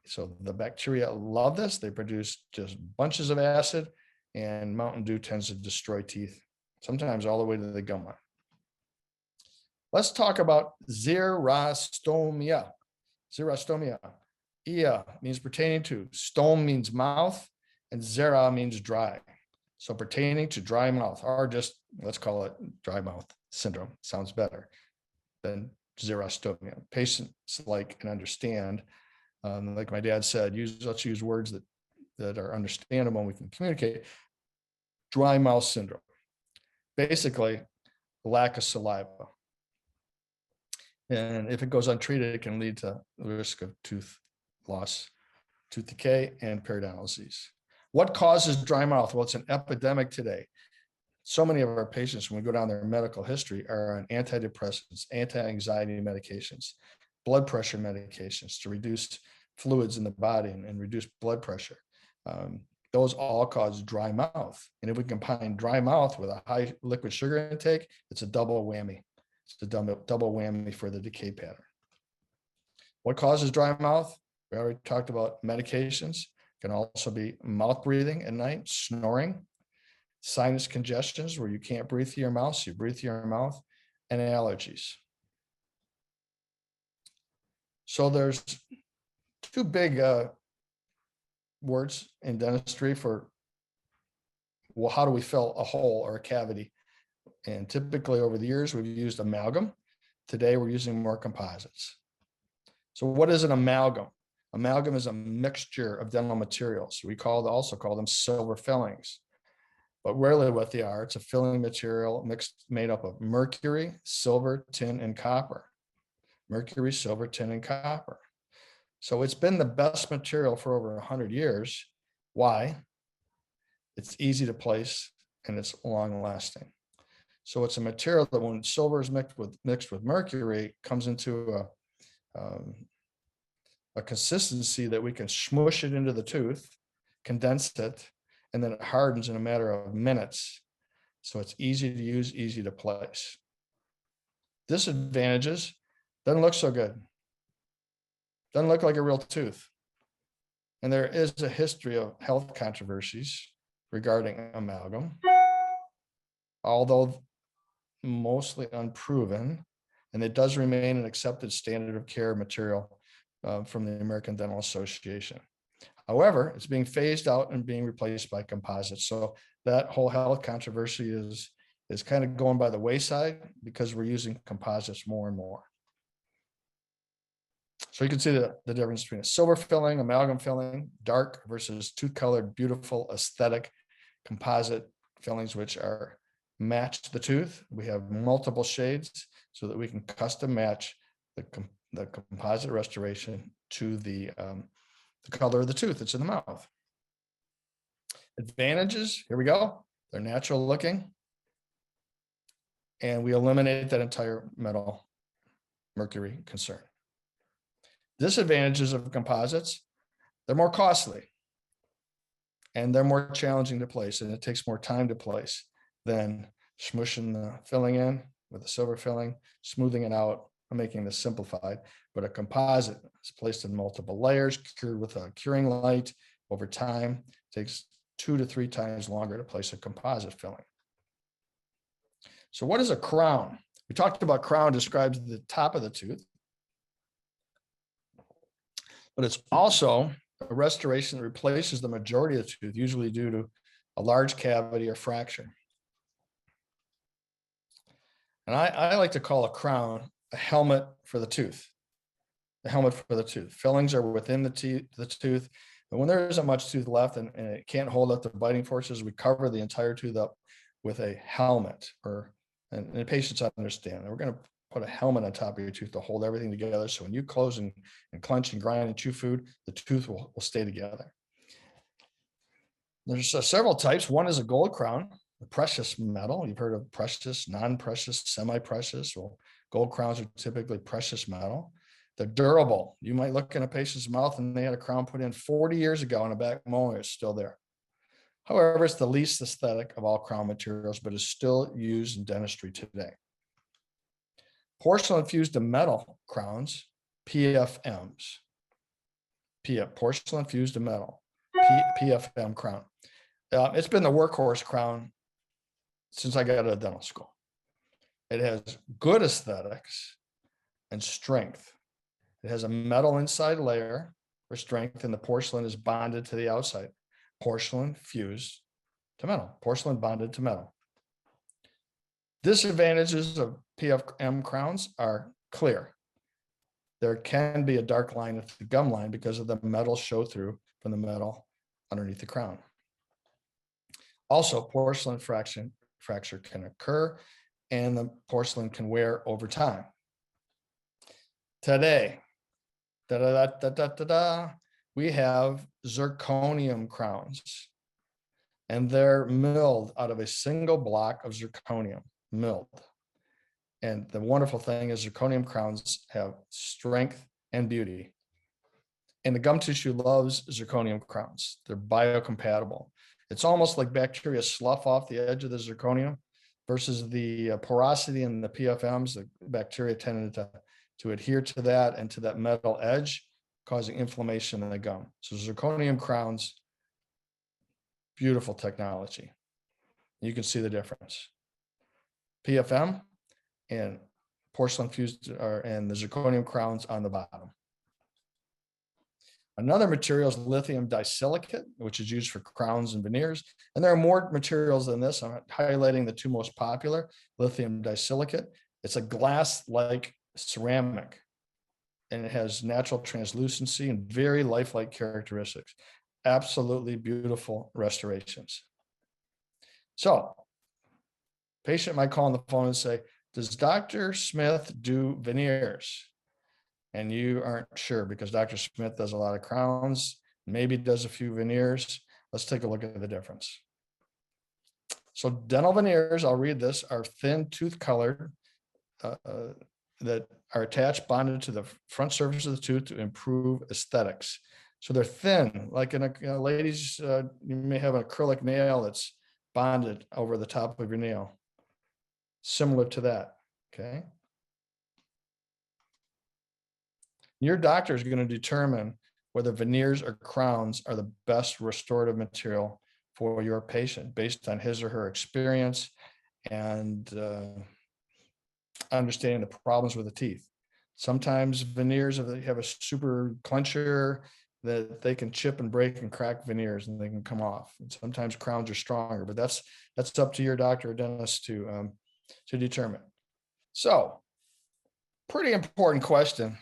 So the bacteria love this. They produce just bunches of acid, and Mountain Dew tends to destroy teeth, sometimes all the way to the gum line. Let's talk about xerostomia. Xerostomia. Ia means pertaining to, stome means mouth, and xera means dry. So pertaining to dry mouth, or just let's call it dry mouth syndrome, sounds better than xerostomia. Patients like and understand, like my dad said, let's use words that are understandable and we can communicate. Dry mouth syndrome, basically lack of saliva. And if it goes untreated, it can lead to the risk of tooth loss, tooth decay, and periodontal disease. What causes dry mouth? Well, it's an epidemic today. So many of our patients, when we go down their medical history, are on antidepressants, anti-anxiety medications, blood pressure medications to reduce fluids in the body and reduce blood pressure. Those all cause dry mouth. And if we combine dry mouth with a high liquid sugar intake, it's a double whammy. It's a double whammy for the decay pattern. What causes dry mouth? We already talked about medications. It can also be mouth breathing at night, snoring, sinus congestions where you can't breathe through your mouth, so you breathe through your mouth, and allergies. So there's two big words in dentistry for, well, how do we fill a hole or a cavity? And typically over the years, we've used amalgam. Today, we're using more composites. So what is an amalgam? Amalgam is a mixture of dental materials. We also call them silver fillings. But rarely what they are, it's a filling material made up of mercury, silver, tin, and copper. Mercury, silver, tin, and copper. So it's been the best material for over 100 years. Why? It's easy to place and it's long lasting. So it's a material that when silver is mixed with mercury, comes into a consistency that we can smush it into the tooth, condense it, and then it hardens in a matter of minutes. So it's easy to use, easy to place. Disadvantages, doesn't look so good. Doesn't look like a real tooth. And there is a history of health controversies regarding amalgam, although mostly unproven, and it does remain an accepted standard of care material from the American Dental Association. However, it's being phased out and being replaced by composites. So that whole health controversy is kind of going by the wayside because we're using composites more and more. So you can see the difference between a silver filling, amalgam filling, dark versus tooth-colored, beautiful, aesthetic composite fillings, which are match the tooth. We have multiple shades so that we can custom match the composite restoration to the color of the tooth that's in the mouth. Advantages, here we go. They're natural looking. And we eliminate that entire metal mercury concern. Disadvantages of composites, they're more costly and they're more challenging to place, and it takes more time to place than smushing the filling in with a silver filling, smoothing it out, and making this simplified. But a composite is placed in multiple layers, cured with a curing light over time. It takes 2 to 3 times longer to place a composite filling. So what is a crown? We talked about crown describes the top of the tooth, but it's also a restoration that replaces the majority of the tooth, usually due to a large cavity or fracture. And I like to call a crown a helmet for the tooth. The helmet for the tooth. Fillings are within the tooth. And when there isn't much tooth left and it can't hold up the biting forces, we cover the entire tooth up with a helmet, and the patients understand that we're going to put a helmet on top of your tooth to hold everything together. So when you close and clench and grind and chew food, the tooth will stay together. There's several types. One is a gold crown, the precious metal. You've heard of precious, non-precious, semi-precious. Well, gold crowns are typically precious metal. They're durable. You might look in a patient's mouth and they had a crown put in 40 years ago and a back molar is still there. However, it's the least aesthetic of all crown materials, but is still used in dentistry today. Porcelain fused to metal crowns, PFMs. Porcelain fused to metal, PFM crown. It's been the workhorse crown since I got out of dental school. It has good aesthetics and strength. It has a metal inside layer for strength, and the porcelain is bonded to the outside. Porcelain fused to metal, porcelain bonded to metal. Disadvantages of PFM crowns are clear. There can be a dark line with the gum line because of the metal show through from the metal underneath the crown. Also, porcelain fracture can occur and the porcelain can wear over time. Today, we have zirconium crowns, and they're milled out of a single block of zirconium, milled. And the wonderful thing is zirconium crowns have strength and beauty. And the gum tissue loves zirconium crowns. They're biocompatible. It's almost like bacteria slough off the edge of the zirconium versus the porosity in the PFMs. The bacteria tended to adhere to that and to that metal edge, causing inflammation in the gum. So zirconium crowns, beautiful technology. You can see the difference. PFM and porcelain fused and the zirconium crowns on the bottom. Another material is lithium disilicate, which is used for crowns and veneers. And there are more materials than this. I'm highlighting the two most popular. Lithium disilicate. It's a glass-like ceramic, and it has natural translucency and very lifelike characteristics. Absolutely beautiful restorations. So, patient might call on the phone and say, does Dr. Smith do veneers? And you aren't sure because Dr. Smith does a lot of crowns, maybe does a few veneers. Let's take a look at the difference. So dental veneers, I'll read this, are thin tooth colored that are attached, bonded to the front surface of the tooth to improve aesthetics. So they're thin, like in a ladies, you may have an acrylic nail that's bonded over the top of your nail. Similar to that, okay? Your doctor is going to determine whether veneers or crowns are the best restorative material for your patient based on his or her experience and understanding the problems with the teeth. Sometimes veneers, if they have a super clencher, that they can chip and break and crack veneers and they can come off. And sometimes crowns are stronger, but that's up to your doctor or dentist to determine. So, pretty important question.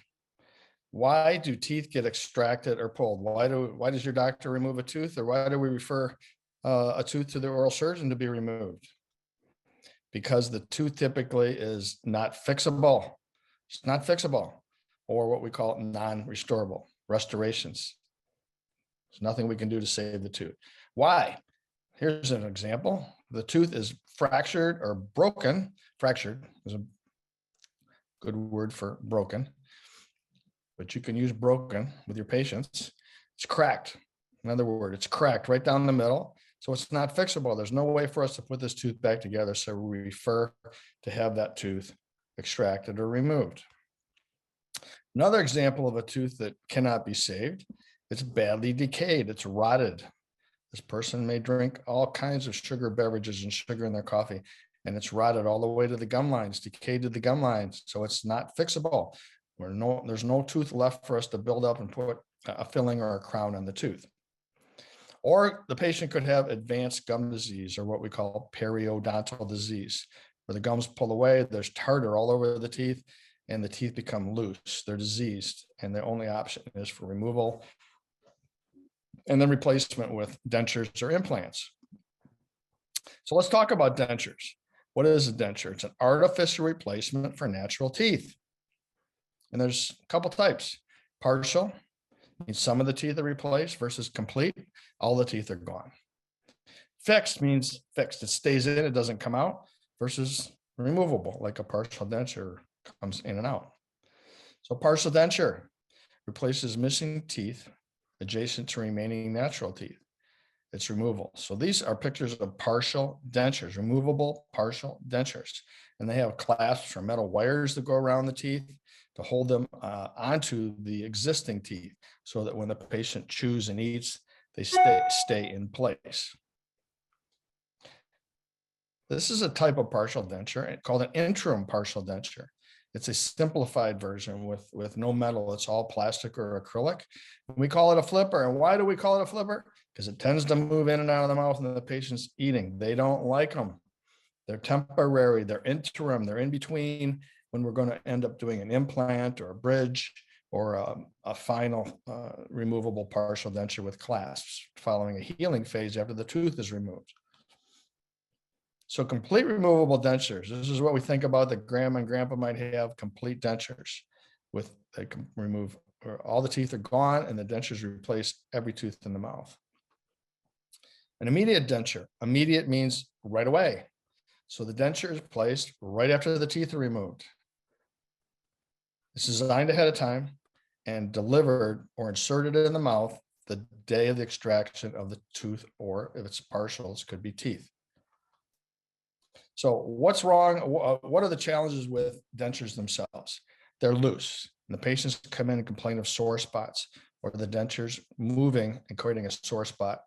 Why do teeth get extracted or pulled? Why does your doctor remove a tooth, or why do we refer a tooth to the oral surgeon to be removed? Because the tooth typically is not fixable. It's not fixable, or what we call non-restorable restorations. There's nothing we can do to save the tooth. Why? Here's an example. The tooth is fractured or broken. Fractured is a good word for broken, but you can use broken with your patients. It's cracked. Another word, it's cracked right down the middle. So it's not fixable. There's no way for us to put this tooth back together. So we refer to have that tooth extracted or removed. Another example of a tooth that cannot be saved, it's badly decayed, it's rotted. This person may drink all kinds of sugar beverages and sugar in their coffee, and it's rotted all the way to the gum lines, decayed to the gum lines. So it's not fixable. There's no tooth left for us to build up and put a filling or a crown on the tooth. Or the patient could have advanced gum disease, or what we call periodontal disease, where the gums pull away, there's tartar all over the teeth, and the teeth become loose. They're diseased, and the only option is for removal and then replacement with dentures or implants. So let's talk about dentures. What is a denture? It's an artificial replacement for natural teeth. And there's a couple types. Partial, means some of the teeth are replaced, versus complete, all the teeth are gone. Fixed means fixed, it stays in, it doesn't come out, versus removable, like a partial denture comes in and out. So partial denture replaces missing teeth adjacent to remaining natural teeth. It's removal. So these are pictures of partial dentures, removable partial dentures. And they have clasps or metal wires that go around the teeth to hold them onto the existing teeth so that when the patient chews and eats, they stay in place. This is a type of partial denture called an interim partial denture. It's a simplified version with no metal. It's all plastic or acrylic. We call it a flipper. And why do we call it a flipper? Because it tends to move in and out of the mouth and the patient's eating. They don't like them. They're temporary, they're interim, they're in between when we're going to end up doing an implant or a bridge or a final removable partial denture with clasps following a healing phase after the tooth is removed. So complete removable dentures. This is what we think about that grandma and grandpa might have, complete dentures with they can remove, or all the teeth are gone and the dentures replace every tooth in the mouth. An immediate denture. Immediate means right away. So the denture is placed right after the teeth are removed. It's designed ahead of time and delivered or inserted in the mouth the day of the extraction of the tooth, or if it's partials, could be teeth. So what's wrong? What are the challenges with dentures themselves? They're loose. And the patients come in and complain of sore spots or the dentures moving and creating a sore spot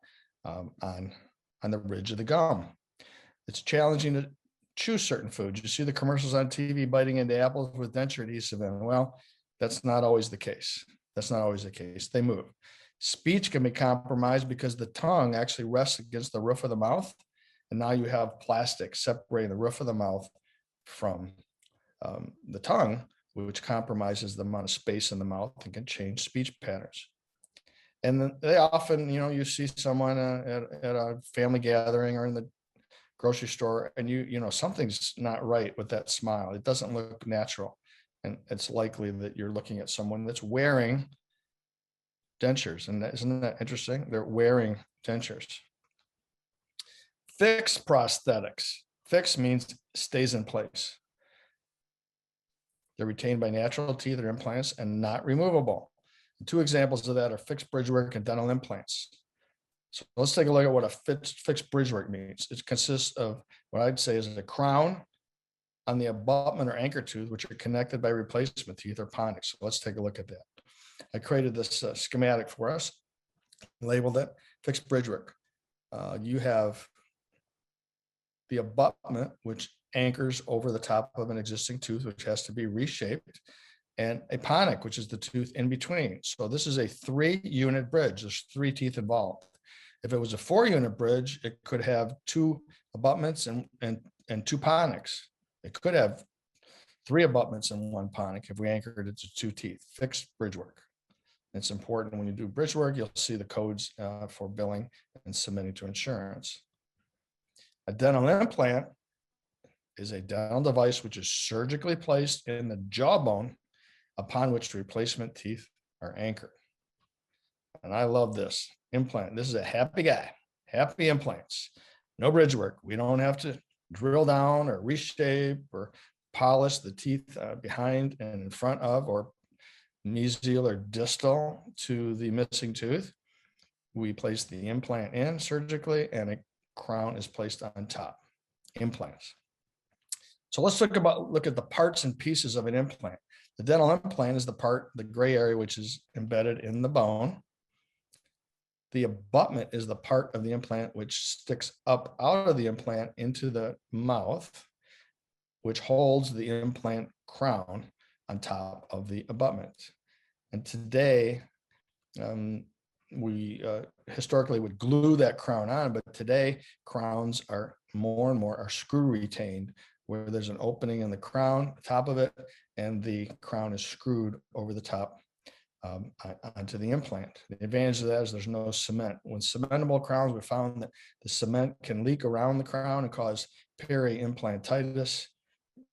on the ridge of the gum. It's challenging to chew certain foods. You see the commercials on TV biting into apples with denture adhesive in. Well, that's not always the case. That's not always the case. They move. Speech can be compromised because the tongue actually rests against the roof of the mouth. And now you have plastic separating the roof of the mouth from the tongue, which compromises the amount of space in the mouth and can change speech patterns. And then they often, you see someone at a family gathering or in the grocery store, and something's not right with that smile. It doesn't look natural. And it's likely that you're looking at someone that's wearing dentures. And isn't that interesting? They're wearing dentures. Fixed prosthetics. Fixed means stays in place. They're retained by natural teeth or implants and not removable. And two examples of that are fixed bridge work and dental implants. So let's take a look at what a fixed bridge work means. It consists of what I'd say is a crown on the abutment or anchor tooth, which are connected by replacement teeth or ponics. So let's take a look at that. I created this schematic for us, labeled it fixed bridge work. You have the abutment, which anchors over the top of an existing tooth, which has to be reshaped, and a ponic, which is the tooth in between. So this is a 3-unit bridge. There's 3 teeth involved. If it was a 4-unit bridge, it could have 2 abutments and 2 ponics. It could have 3 abutments and 1 ponic if we anchored it to 2 teeth. Fixed bridge work. It's important when you do bridge work, you'll see the codes for billing and submitting to insurance. A dental implant is a dental device which is surgically placed in the jawbone upon which the replacement teeth are anchored. And I love this implant. This is a happy guy, happy implants, no bridge work. We don't have to drill down or reshape or polish the teeth behind and in front of, or mesial or distal to the missing tooth. We place the implant in surgically and a crown is placed on top. Implants. So let's look at the parts and pieces of an implant. The dental implant is the part, the gray area, which is embedded in the bone. The abutment is the part of the implant which sticks up out of the implant into the mouth, which holds the implant crown on top of the abutment. And today, we historically would glue that crown on, but today crowns are more and more screw retained, where there's an opening in the crown, top of it, and the crown is screwed over the top onto the implant. The advantage of that is there's no cement. When cementable crowns, we found that the cement can leak around the crown and cause peri-implantitis,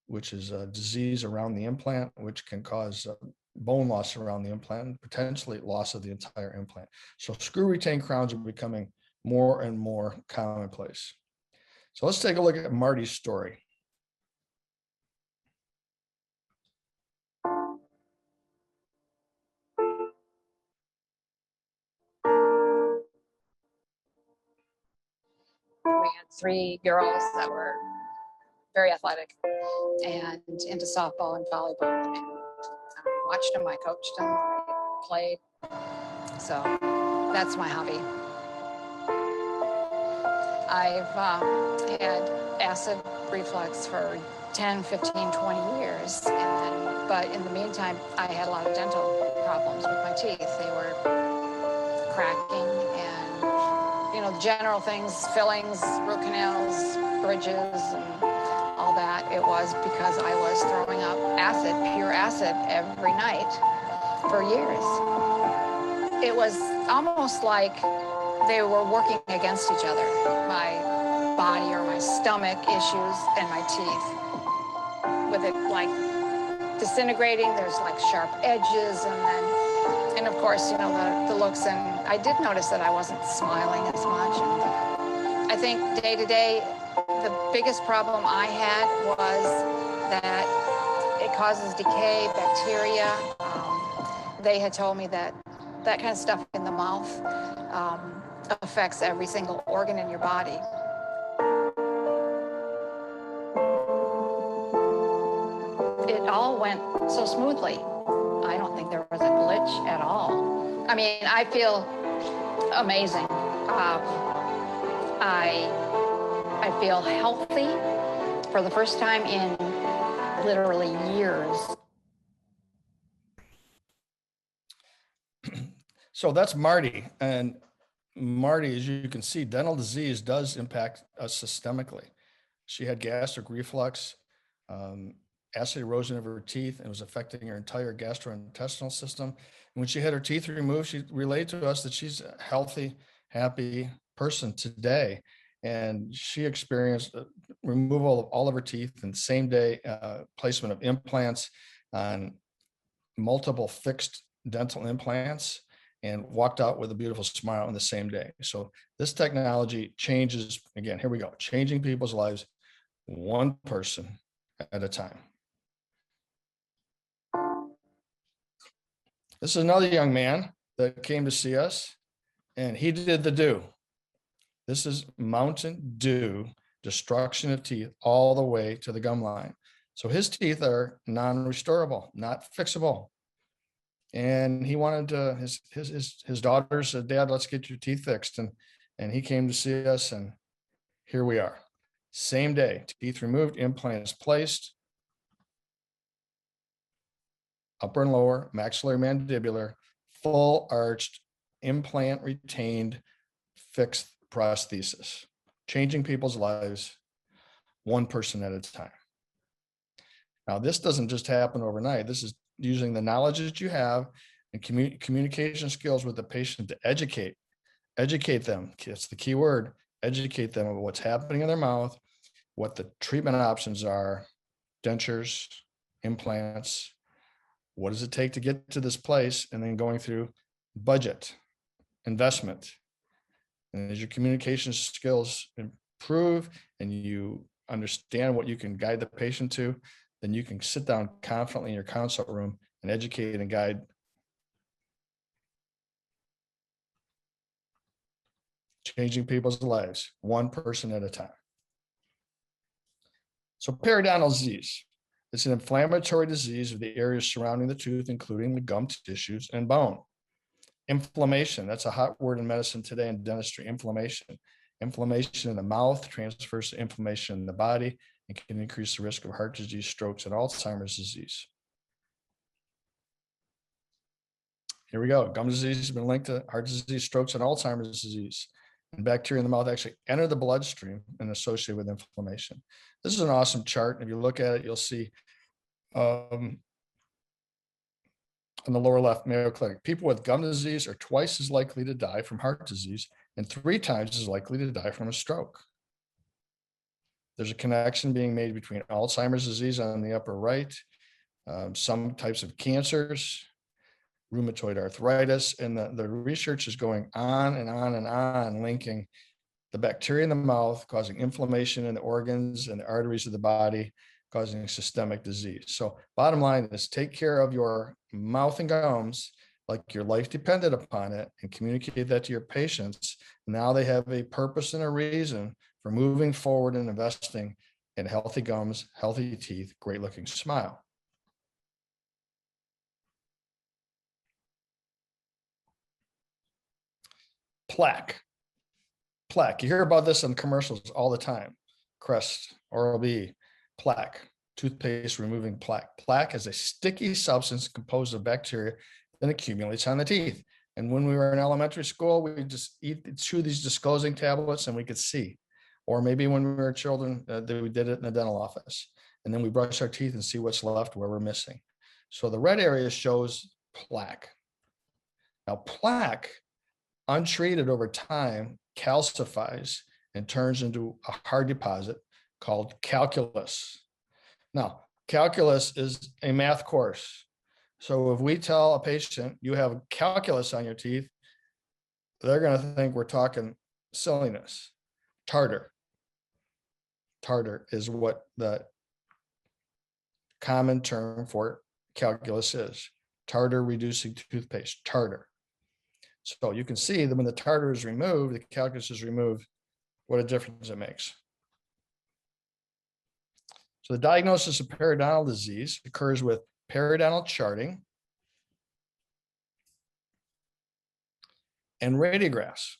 which is a disease around the implant, which can cause bone loss around the implant and potentially loss of the entire implant. So screw retained crowns are becoming more and more commonplace. So let's take a look at Marty's story. We had 3 girls that were very athletic and into softball and volleyball. And I watched them, I coached them, I played. So that's my hobby. I've had acid reflux for 10, 15, 20 years. And then But in the meantime, I had a lot of dental problems with my teeth. They were cracking and, you know, general things, fillings, root canals, bridges, and all that. It was because I was throwing up acid, pure acid, every night for years. It was almost like they were working against each other, my body or my stomach issues and my teeth. With it like disintegrating, there's like sharp edges, and of course, you know, the looks. And I did notice that I wasn't smiling as much. And I think day to day, the biggest problem I had was that it causes decay, bacteria. They had told me that that kind of stuff in the mouth affects every single organ in your body. It all went so smoothly. I don't think there was a glitch at all. I mean, I feel amazing. I feel healthy for the first time in literally years. So that's Marty. And Marty, as you can see, dental disease does impact us systemically. She had gastric reflux, acid erosion of her teeth, and it was affecting her entire gastrointestinal system. And when she had her teeth removed, she relayed to us that she's a healthy, happy person today. And she experienced removal of all of her teeth and same day placement of implants on multiple fixed dental implants, and walked out with a beautiful smile on the same day. So this technology changes, again, here we go, changing people's lives one person at a time. This is another young man that came to see us, and he did the do. This is Mountain Dew destruction of teeth all the way to the gum line. So his teeth are non-restorable, not fixable. And he wanted his daughter said, "Dad, let's get your teeth fixed." And he came to see us, and here we are. Same day, teeth removed, implants placed, upper and lower, maxillary mandibular, full arched, implant retained, fixed prosthesis, changing people's lives one person at a time. Now, this doesn't just happen overnight. This is using the knowledge that you have and communication skills with the patient to educate them. It's the key word, educate them about what's happening in their mouth, what the treatment options are, dentures, implants, what does it take to get to this place, and then going through budget, investment. And as your communication skills improve and you understand what you can guide the patient to, then you can sit down confidently in your consult room and educate and guide. Changing people's lives one person at a time. So periodontal disease. It's an inflammatory disease of the areas surrounding the tooth, including the gum tissues and bone. Inflammation, that's a hot word in medicine today in dentistry, inflammation. Inflammation in the mouth transfers to inflammation in the body and can increase the risk of heart disease, strokes, and Alzheimer's disease. Here we go. Gum disease has been linked to heart disease, strokes, and Alzheimer's disease. And bacteria in the mouth actually enter the bloodstream and associate with inflammation. This is an awesome chart. If you look at it, you'll see on the lower left, Mayo Clinic, people with gum disease are twice as likely to die from heart disease and 3 times as likely to die from a stroke. There's a connection being made between Alzheimer's disease on the upper right, some types of cancers, rheumatoid arthritis, and the research is going on and on and on, linking the bacteria in the mouth, causing inflammation in the organs and the arteries of the body, causing systemic disease. So bottom line is take care of your mouth and gums like your life depended upon it, and communicate that to your patients. Now they have a purpose and a reason for moving forward and investing in healthy gums, healthy teeth, great looking smile. Plaque. You hear about this in commercials all the time. Crest, Oral-B, plaque. toothpaste removing plaque. Plaque is a sticky substance composed of bacteria that accumulates on the teeth. And when we were in elementary school, we just chew these disclosing tablets and we could see. Or maybe when we were children, we did it in the dental office. And then we brush our teeth and see what's left where we're missing. So the red area shows plaque. Now, plaque, untreated over time, calcifies and turns into a hard deposit called calculus. Now, calculus is a math course. So if we tell a patient you have calculus on your teeth, they're going to think we're talking silliness. Tartar. Tartar is what the common term for calculus is. Tartar reducing toothpaste, tartar. So you can see that when the tartar is removed, the calculus is removed, what a difference it makes. So the diagnosis of periodontal disease occurs with periodontal charting and radiographs.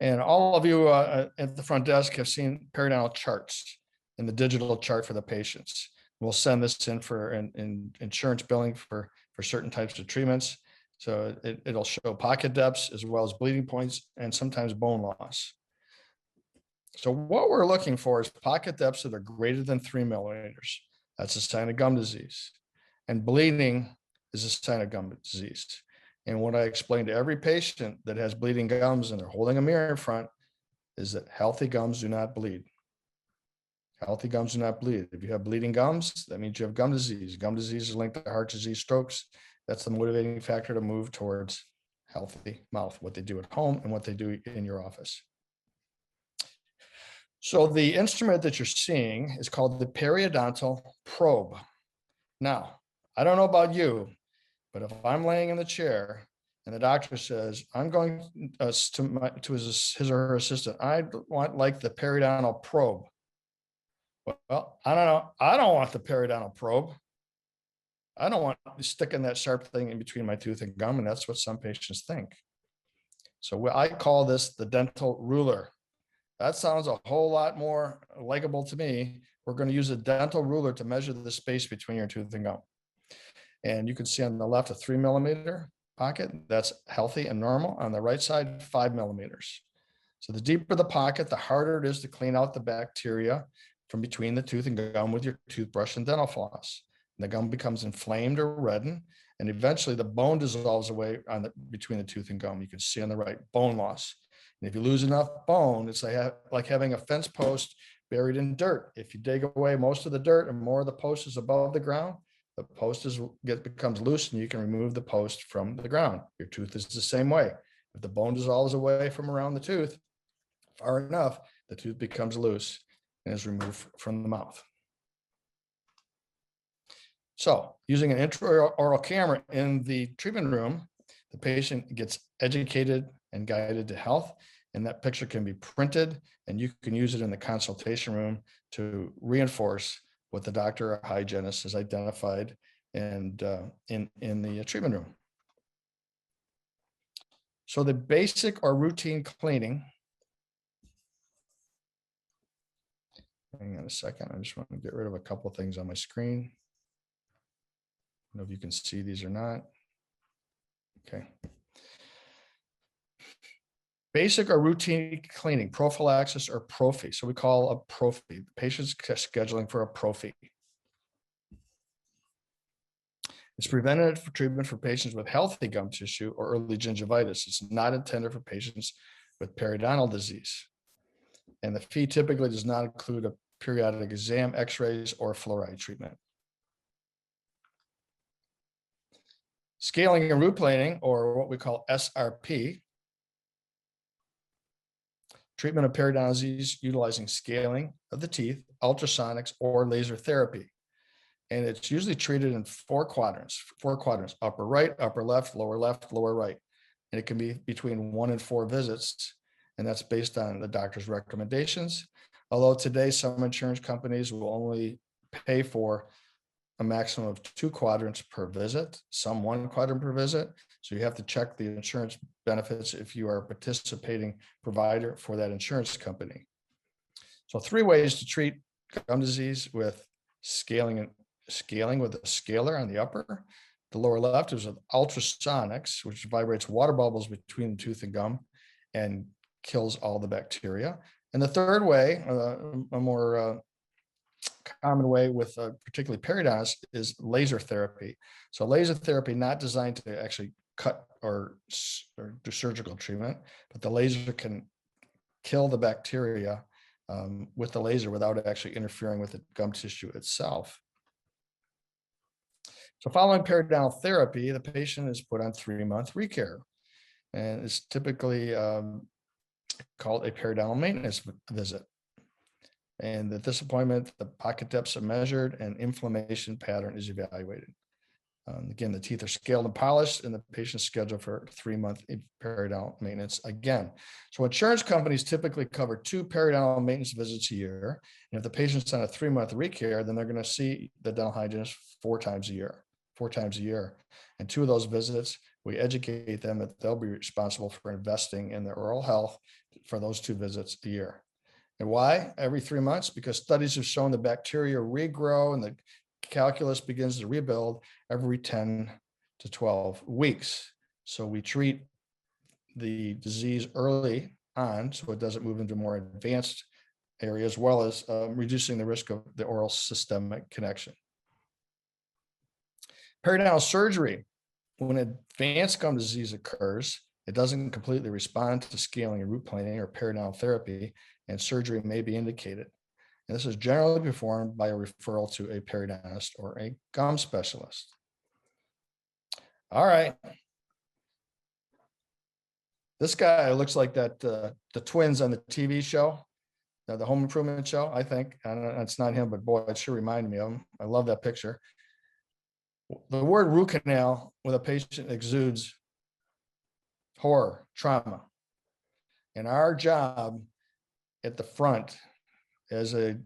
And all of you at the front desk have seen periodontal charts and the digital chart for the patients. We'll send this in for insurance billing for certain types of treatments. So it'll show pocket depths as well as bleeding points and sometimes bone loss. So what we're looking for is pocket depths that are greater than 3 millimeters. That's a sign of gum disease. And bleeding is a sign of gum disease. And what I explain to every patient that has bleeding gums and they're holding a mirror in front is that healthy gums do not bleed. Healthy gums do not bleed. If you have bleeding gums, that means you have gum disease. Gum disease is linked to heart disease, strokes. That's the motivating factor to move towards healthy mouth, what they do at home and what they do in your office. So the instrument that you're seeing is called the periodontal probe. Now, I don't know about you, but if I'm laying in the chair and the doctor says, I'm going to his or her assistant, I want like the periodontal probe. Well, I don't know. I don't want the periodontal probe. I don't want sticking that sharp thing in between my tooth and gum, and that's what some patients think. So I call this the dental ruler. That sounds a whole lot more likable to me. We're going to use a dental ruler to measure the space between your tooth and gum. And you can see on the left a 3 millimeter pocket. That's healthy and normal. On the right side, 5 millimeters. So the deeper the pocket, the harder it is to clean out the bacteria from between the tooth and gum with your toothbrush and dental floss. And the gum becomes inflamed or reddened, and eventually the bone dissolves away between the tooth and gum. You can see on the right, bone loss. And if you lose enough bone, it's like having a fence post buried in dirt. If you dig away most of the dirt and more of the post is above the ground, the post becomes loose and you can remove the post from the ground. Your tooth is the same way. If the bone dissolves away from around the tooth far enough, the tooth becomes loose and is removed from the mouth. So using an intraoral camera in the treatment room, the patient gets educated and guided to health, and that picture can be printed and you can use it in the consultation room to reinforce what the doctor or hygienist has identified and in the treatment room. So the basic or routine cleaning. Hang on a second. I just want to get rid of a couple of things on my screen. I don't know if you can see these or not. Okay. Basic or routine cleaning, prophylaxis or prophy. So we call a prophy. The patient's scheduling for a prophy. It's preventative for treatment for patients with healthy gum tissue or early gingivitis. It's not intended for patients with periodontal disease. And the fee typically does not include a periodic exam, x-rays, or fluoride treatment. Scaling and root planing, or what we call SRP, treatment of periodontal disease utilizing scaling of the teeth, ultrasonics, or laser therapy. And it's usually treated in four quadrants, upper right, upper left, lower right. And it can be between 1 and 4 visits. And that's based on the doctor's recommendations. Although today some insurance companies will only pay for a maximum of 2 quadrants per visit, some 1 quadrant per visit. So you have to check the insurance benefits if you are a participating provider for that insurance company. So 3 ways to treat gum disease with scaling with a scaler on the upper. The lower left is with ultrasonics, which vibrates water bubbles between the tooth and gum and kills all the bacteria. And the third way, a more common way with particularly periodontists, is laser therapy. So laser therapy, not designed to actually cut or do surgical treatment, but the laser can kill the bacteria with the laser without actually interfering with the gum tissue itself. So following periodontal therapy, the patient is put on 3-month recare, and it's typically called a periodontal maintenance visit. And at this appointment, the pocket depths are measured and inflammation pattern is evaluated. Again, the teeth are scaled and polished, and the patient's scheduled for 3-month periodontal maintenance again. So insurance companies typically cover 2 periodontal maintenance visits a year. And if the patient's on a 3-month recare, then they're going to see the dental hygienist 4 times a year. And 2 of those visits, we educate them that they'll be responsible for investing in their oral health for those 2 visits a year. And why every 3 months? Because studies have shown the bacteria regrow and the calculus begins to rebuild every 10 to 12 weeks. So we treat the disease early on so it doesn't move into more advanced areas, as well as reducing the risk of the oral systemic connection. Periodontal surgery. When advanced gum disease occurs, it doesn't completely respond to scaling and root planing or periodontal therapy, and surgery may be indicated. And this is generally performed by a referral to a periodontist or a gum specialist. All right. This guy looks like that the twins on the TV show, the Home Improvement show, I think. I don't know, it's not him, but boy, it sure reminded me of him. I love that picture. The word root canal with a patient exudes horror, trauma. And our job at the front as a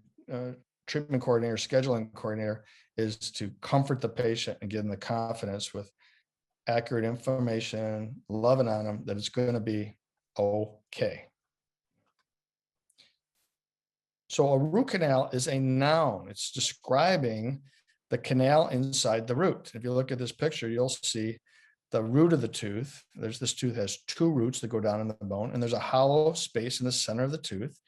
treatment coordinator, scheduling coordinator, is to comfort the patient and give them the confidence with accurate information, loving on them, that it's going to be okay. So a root canal is a noun. It's describing the canal inside the root. If you look at this picture, you'll see the root of the tooth. This tooth has 2 roots that go down in the bone, and there's a hollow space in the center of the tooth.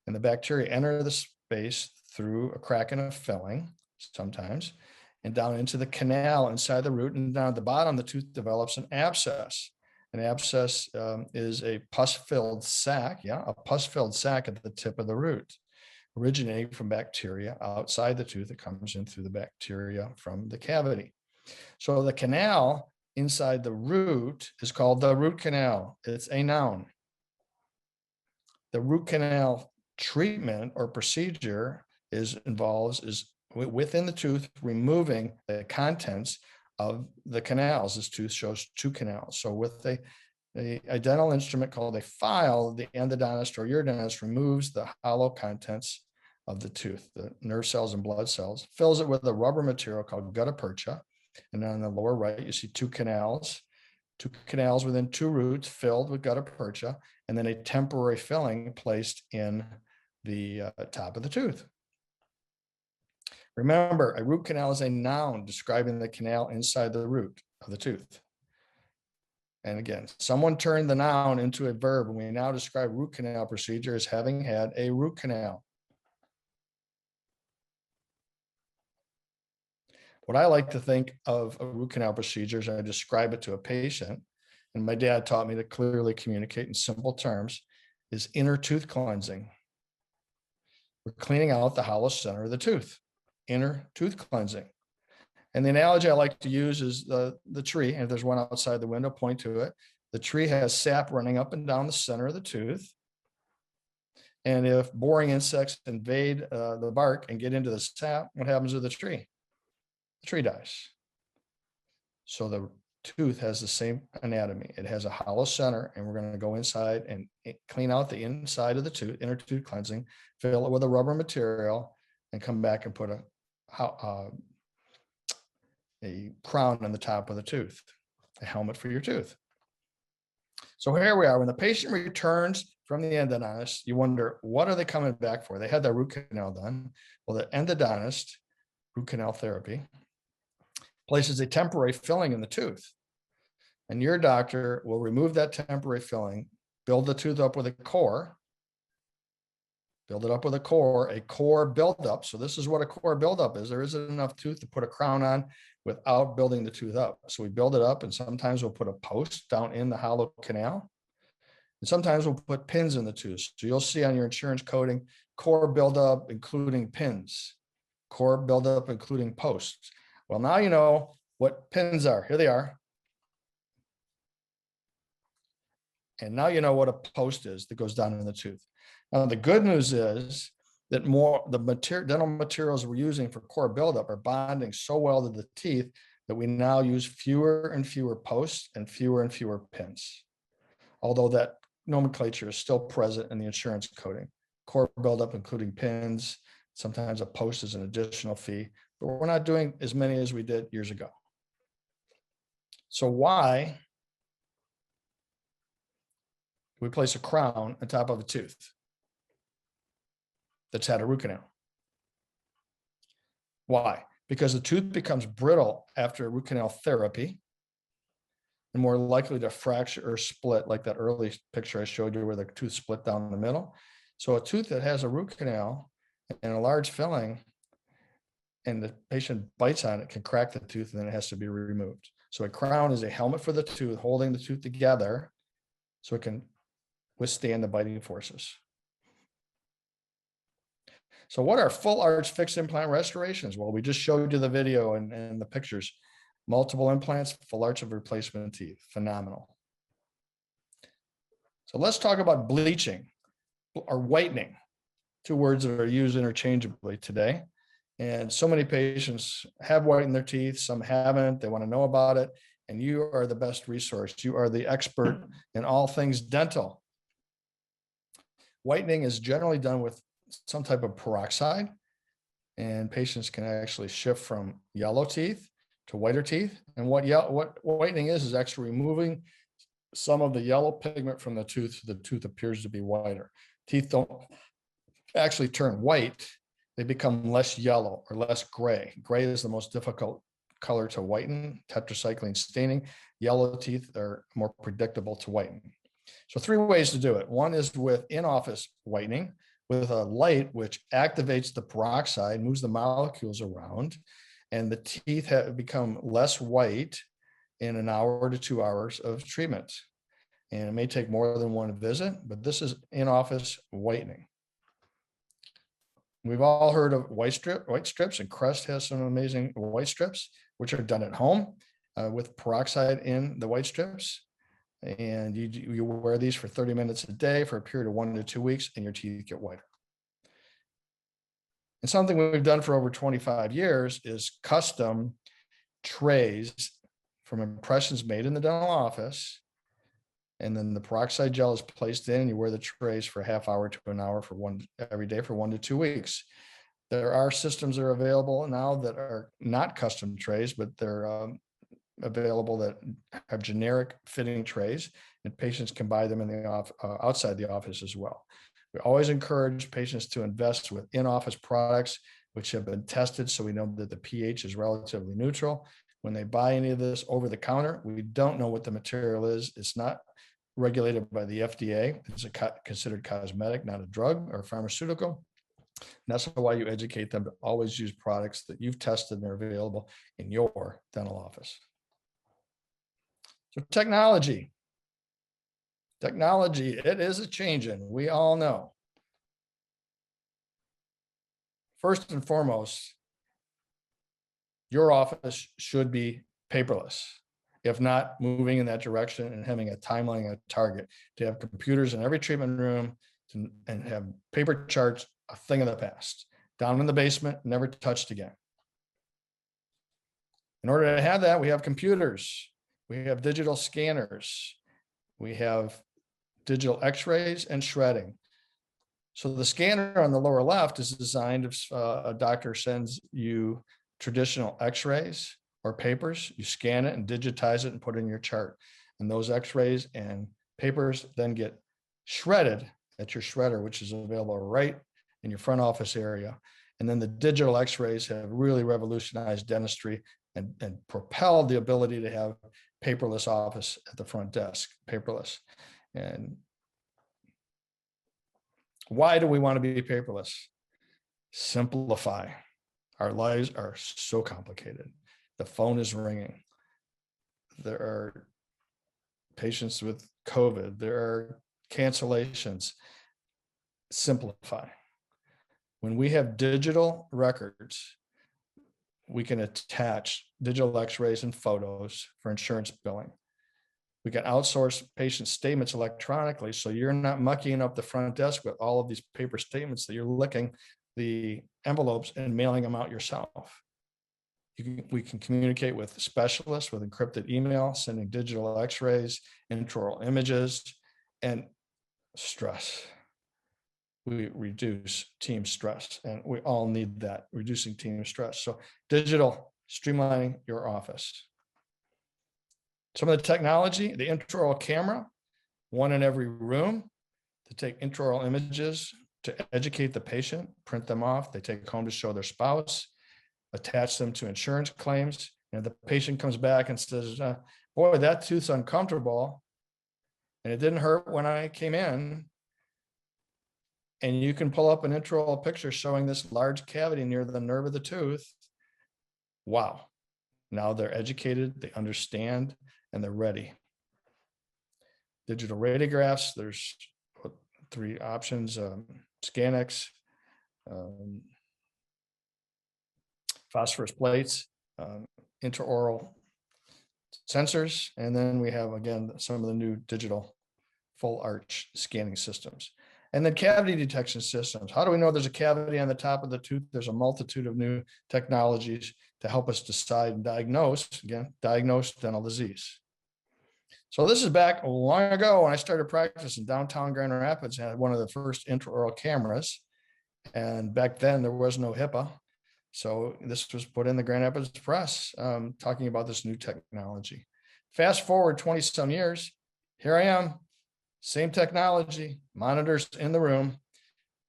And the bacteria enter the space through a crack in a filling sometimes, and down into the canal inside the root. And down at the bottom, the tooth develops an abscess. An abscess is a pus-filled sac, a pus-filled sac at the tip of the root, originating from bacteria outside the tooth that comes in through the bacteria from the cavity. So the canal inside the root is called the root canal. It's a noun. The root canal treatment or procedure is within the tooth, removing the contents of the canals. This tooth shows 2 canals. So with a dental instrument called a file, the endodontist or urodontist removes the hollow contents of the tooth, the nerve cells and blood cells, fills it with a rubber material called gutta percha. And on the lower right, you see 2 canals within 2 roots filled with gutta percha, and then a temporary filling placed in the top of the tooth. Remember, a root canal is a noun describing the canal inside the root of the tooth. And again, someone turned the noun into a verb, and we now describe root canal procedure as having had a root canal. What I like to think of a root canal procedure is I describe it to a patient, and my dad taught me to clearly communicate in simple terms, is inner tooth cleansing. We're cleaning out the hollow center of the tooth, inner tooth cleansing. And the analogy I like to use is the tree. And if there's one outside the window, point to it. The tree has sap running up and down the center of the tooth. And if boring insects invade the bark and get into the sap, what happens to the tree? The tree dies. So the tooth has the same anatomy. It has a hollow center, and we're going to go inside and clean out the inside of the tooth, inner tooth cleansing, fill it with a rubber material, and come back and put a crown on the top of the tooth, a helmet for your tooth. So here we are. When the patient returns from the endodontist, you wonder, what are they coming back for? They had their root canal done. Well, the endodontist, root canal therapy, places a temporary filling in the tooth. And your doctor will remove that temporary filling, build the tooth up with a core, build it up with a core buildup. So this is what a core buildup is. There isn't enough tooth to put a crown on without building the tooth up. So we build it up, and sometimes we'll put a post down in the hollow canal. And sometimes we'll put pins in the tooth. So you'll see on your insurance coding, core buildup, including pins, core buildup, including posts. Well, now you know what pins are. Here they are. And now you know what a post is that goes down in the tooth. Now, the good news is that dental materials we're using for core buildup are bonding so well to the teeth that we now use fewer and fewer posts and fewer pins. Although that nomenclature is still present in the insurance coding. Core buildup, including pins, sometimes a post is an additional fee, but we're not doing as many as we did years ago. So why do we place a crown on top of a tooth that's had a root canal? Why? Because the tooth becomes brittle after root canal therapy and more likely to fracture or split, like that early picture I showed you where the tooth split down the middle. So a tooth that has a root canal and a large filling and the patient bites on it can crack the tooth, and then it has to be removed. So a crown is a helmet for the tooth, holding the tooth together so it can withstand the biting forces. So what are full arch fixed implant restorations? Well, we just showed you the video and the pictures. Multiple implants, full arch of replacement teeth, phenomenal. So let's talk about bleaching or whitening, two words that are used interchangeably today. And so many patients have whitened their teeth, some haven't, they want to know about it, and you are the best resource. You are the expert in all things dental. Whitening is generally done with some type of peroxide, and patients can actually shift from yellow teeth to whiter teeth. And what whitening is actually removing some of the yellow pigment from the tooth so the tooth appears to be whiter. Teeth don't actually turn white, they become less yellow or less gray. Gray is the most difficult color to whiten, tetracycline staining. Yellow teeth are more predictable to whiten. So 3 ways to do it. One is with in-office whitening with a light which activates the peroxide, moves the molecules around, and the teeth have become less white in an hour to 2 hours of treatment. And it may take more than one visit, but this is in-office whitening. We've all heard of white strips, and Crest has some amazing white strips, which are done at home with peroxide in the white strips. And you wear these for 30 minutes a day for a period of 1 to 2 weeks, and your teeth get whiter. And something we've done for over 25 years is custom trays from impressions made in the dental office. And then the peroxide gel is placed in, and you wear the trays for a half hour to an hour every day for 1 to 2 weeks. There are systems that are available now that are not custom trays, but they're available that have generic fitting trays, and patients can buy them in the outside the office as well. We always encourage patients to invest with in-office products which have been tested, so we know that the pH is relatively neutral. When they buy any of this over the counter, we don't know what the material is. It's not regulated by the FDA. It's considered cosmetic, not a drug or a pharmaceutical. And that's why you educate them to always use products that you've tested and are available in your dental office. So technology, it is a changing. We all know. First and foremost, your office should be paperless. If not, moving in that direction and having a timeline, a target to have computers in every treatment room and have paper charts, a thing of the past, down in the basement, never touched again. In order to have that, we have computers, we have digital scanners, we have digital x-rays and shredding. So the scanner on the lower left is designed if a doctor sends you traditional x-rays or papers, you scan it and digitize it and put it in your chart. And those x-rays and papers then get shredded at your shredder, which is available right in your front office area. And then the digital x-rays have really revolutionized dentistry and propelled the ability to have paperless office at the front desk, paperless. And why do we want to be paperless? Simplify. Our lives are so complicated. The phone is ringing. There are patients with COVID. There are cancellations. Simplify. When we have digital records, we can attach digital x-rays and photos for insurance billing. We can outsource patient statements electronically, so you're not mucking up the front desk with all of these paper statements that you're licking the envelopes and mailing them out yourself. We can communicate with specialists with encrypted email, sending digital x-rays, intraoral images, and stress. We reduce team stress, and we all need that, reducing team stress. So digital, streamlining your office. Some of the technology, the intraoral camera, one in every room to take intraoral images to educate the patient, print them off, they take home to show their spouse, attach them to insurance claims. And the patient comes back and says, boy, that tooth's uncomfortable and it didn't hurt when I came in. And you can pull up an intraoral picture showing this large cavity near the nerve of the tooth. Wow. Now they're educated, they understand, and they're ready. Digital radiographs, there's 3 options, ScanX, phosphorus plates, intraoral sensors, and then we have, again, some of the new digital full arch scanning systems. And then cavity detection systems. How do we know there's a cavity on the top of the tooth? There's a multitude of new technologies to help us decide and diagnose dental disease. So this is back long ago when I started practice in downtown Grand Rapids. I had one of the first intraoral cameras. And back then there was no HIPAA. So this was put in the Grand Rapids Press, talking about this new technology. Fast forward 20 some years, here I am, same technology, monitors in the room,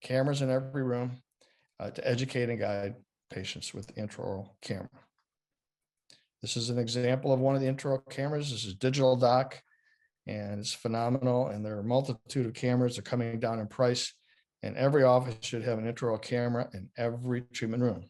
cameras in every room, to educate and guide patients with the intraoral camera. This is an example of one of the intraoral cameras. This is Digital Doc, and it's phenomenal. And there are a multitude of cameras that are coming down in price, and every office should have an intraoral camera in every treatment room.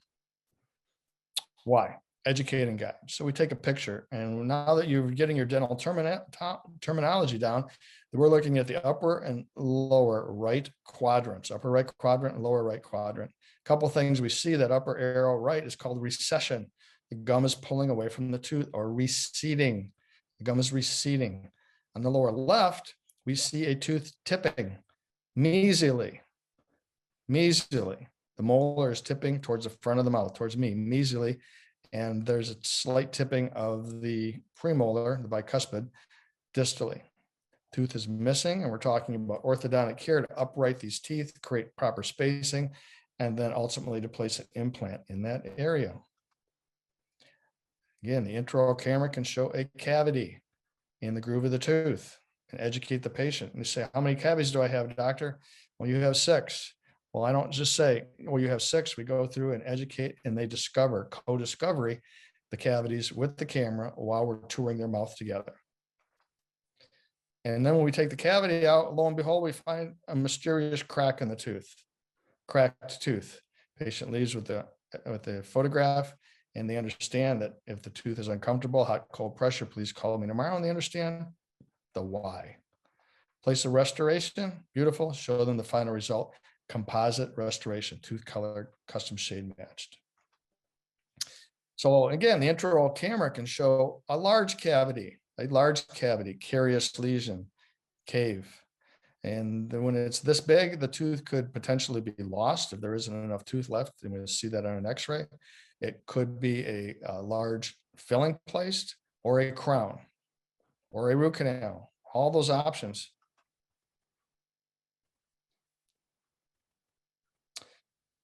Why? Educate and guide. So we take a picture, and now that you're getting your dental terminology down, we're looking at the upper and lower right quadrants, upper right quadrant and lower right quadrant. A couple of things we see, that upper arrow right is called recession. The gum is pulling away from the tooth, or receding. The gum is receding. On the lower left, we see a tooth tipping mesially. Mesially. The molar is tipping towards the front of the mouth, towards me, mesially. And there's a slight tipping of the premolar, the bicuspid, distally. Tooth is missing, and we're talking about orthodontic care to upright these teeth, create proper spacing, and then ultimately to place an implant in that area. Again, the intraoral camera can show a cavity in the groove of the tooth and educate the patient. And you say, how many cavities do I have, doctor? Well, you have 6. Well, I don't just say, well, you have 6. We go through and educate, and they discover, co-discovery, the cavities with the camera while we're touring their mouth together. And then when we take the cavity out, lo and behold, we find a mysterious crack in the tooth, cracked tooth. Patient leaves with the photograph, and they understand that if the tooth is uncomfortable, hot, cold pressure, please call me tomorrow. And they understand the why. Place of restoration, beautiful. Show them the final result. Composite restoration, tooth colored, custom shade matched. So again, the intraoral camera can show a large cavity, carious lesion, cave. And then when it's this big, the tooth could potentially be lost if there isn't enough tooth left. And we'll see that on an x-ray. It could be a large filling placed, or a crown, or a root canal, all those options.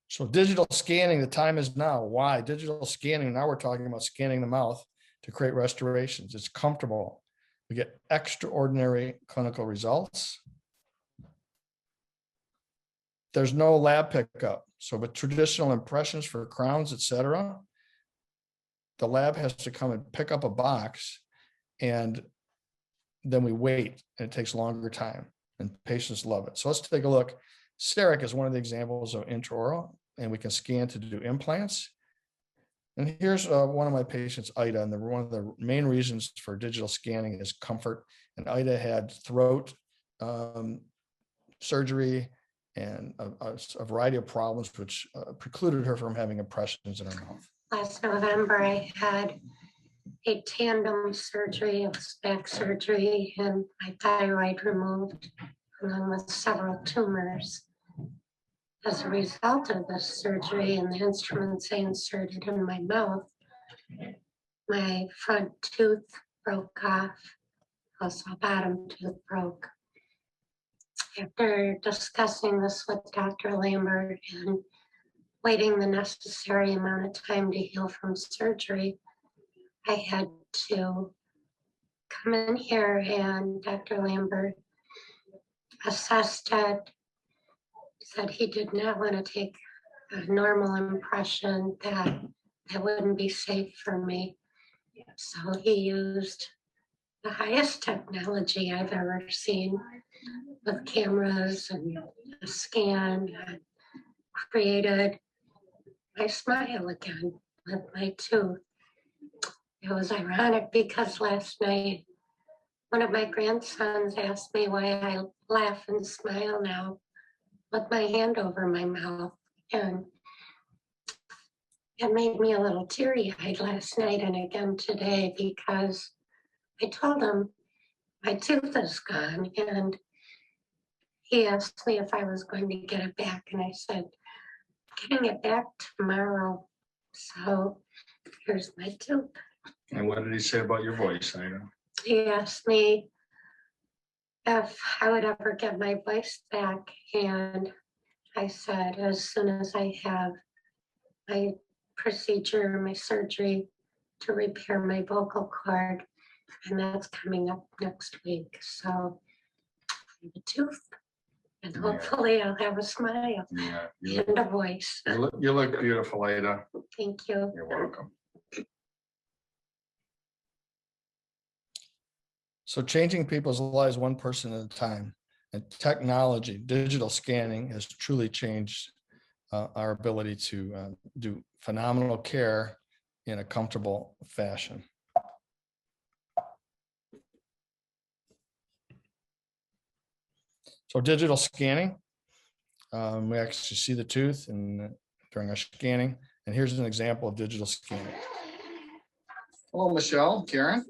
So digital scanning, the time is now. Why? Digital scanning, now we're talking about scanning the mouth to create restorations. It's comfortable. We get extraordinary clinical results. there's no lab pickup. So with traditional impressions for crowns, etc., the lab has to come and pick up a box, and then we wait, and it takes longer time, and patients love it. So let's take a look. CEREC is one of the examples of intraoral, and we can scan to do implants. And here's one of my patients, Ida, and one of the main reasons for digital scanning is comfort. And Ida had throat surgery and a variety of problems, which precluded her from having impressions in her mouth. Last November, I had a tandem surgery, it was back surgery, and my thyroid removed, along with several tumors. As a result of this surgery and the instruments I inserted in my mouth, my front tooth broke off, also a bottom tooth broke. After discussing this with Dr. Lambert and waiting the necessary amount of time to heal from surgery, I had to come in here, and Dr. Lambert assessed it, said he did not want to take a normal impression, that wouldn't be safe for me. So he used the highest technology I've ever seen, with cameras and a scan, and created my smile again with my tooth. It was ironic because last night, one of my grandsons asked me why I laugh and smile now with my hand over my mouth. And it made me a little teary-eyed last night and again today, because I told him my tooth is gone, and he asked me if I was going to get it back, and I said, getting it back tomorrow. So here's my tooth. And what did he say about your voice, Ida? He asked me if I would ever get my voice back, and I said, as soon as I have my procedure, my surgery to repair my vocal cord, and that's coming up next week. So I have a tooth, and hopefully I'll have a smile and a voice. You look beautiful, Ida. Thank you. You're welcome. So changing people's lives one person at a time, and technology, digital scanning has truly changed our ability to do phenomenal care in a comfortable fashion. So digital scanning, we actually see the tooth and during our scanning, and here's an example of digital scanning. Hello, Michelle, Karen.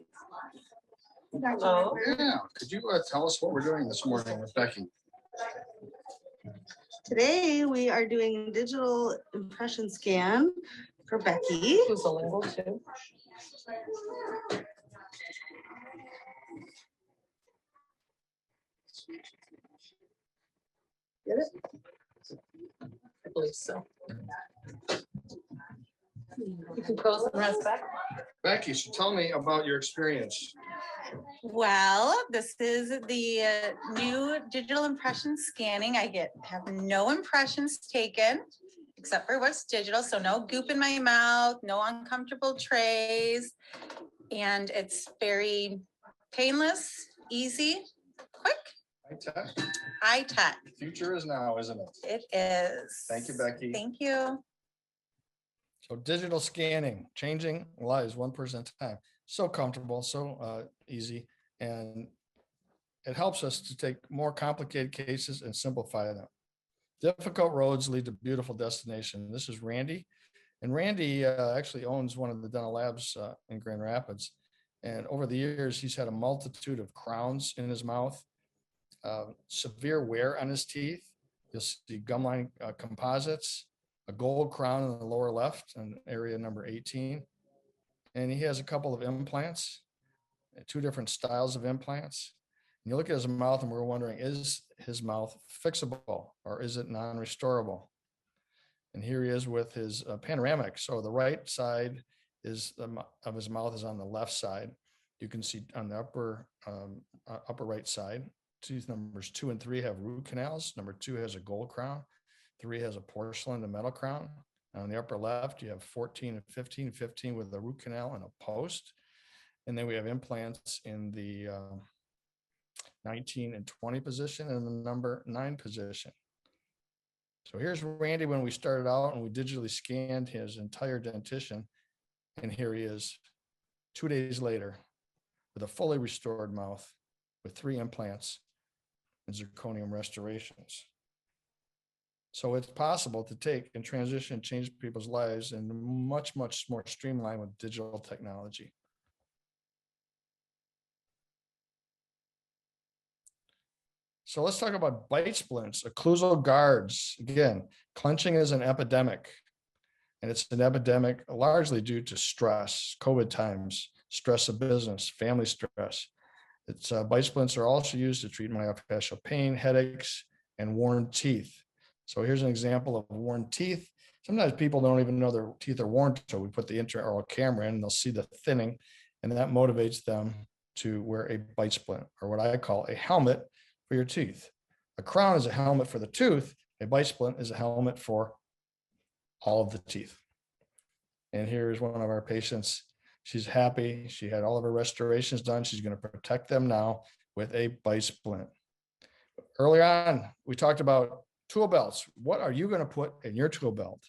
Hello. Yeah, could you tell us what we're doing this morning with Becky? Today we are doing digital impression scan for Becky. Who's a lingual too. Get it? I believe so. You can close and rest back. Becky, so tell me about your experience. Well, this is the new digital impression scanning. I have no impressions taken except for what's digital. So no goop in my mouth, no uncomfortable trays. And it's very painless, easy, quick, High tech. high tech. The future is now, isn't it? It is. Thank you, Becky. Thank you. So digital scanning, changing lives one person at a time. So comfortable, so easy, and it helps us to take more complicated cases and simplify them. Difficult roads lead to beautiful destination. This is Randy, and Randy actually owns one of the dental labs in Grand Rapids. And over the years, he's had a multitude of crowns in his mouth, severe wear on his teeth. You'll see gum line composites, a gold crown in the lower left in area number 18. And he has a couple of implants, two different styles of implants. And you look at his mouth and we're wondering, is his mouth fixable or is it non-restorable? And here he is with his panoramic. So the right side of his mouth is on the left side. You can see on the upper right side, tooth numbers 2 and 3 have root canals. Number 2 has a gold crown. 3 has a porcelain and metal crown. On the upper left, you have 14 and 15, 15 with a root canal and a post. And then we have implants in the 19 and 20 position and the number 9 position. So here's Randy when we started out and we digitally scanned his entire dentition. And here he is 2 days later with a fully restored mouth with 3 implants and zirconium restorations. So it's possible to take and transition and change people's lives in much, much more streamlined with digital technology. So let's talk about bite splints, occlusal guards. Again, clenching is an epidemic, and it's an epidemic largely due to stress, COVID times, stress of business, family stress. It's bite splints are also used to treat myofascial pain, headaches, and worn teeth. So here's an example of worn teeth. Sometimes people don't even know their teeth are worn, so we put the intraoral camera in and they'll see the thinning, and that motivates them to wear a bite splint, or what I call a helmet for your teeth. A crown is a helmet for the tooth. A bite splint is a helmet for all of the teeth. And here's one of our patients. She's happy. She had all of her restorations done. She's going to protect them now with a bite splint. Early on, we talked about tool belts. What are you going to put in your tool belt?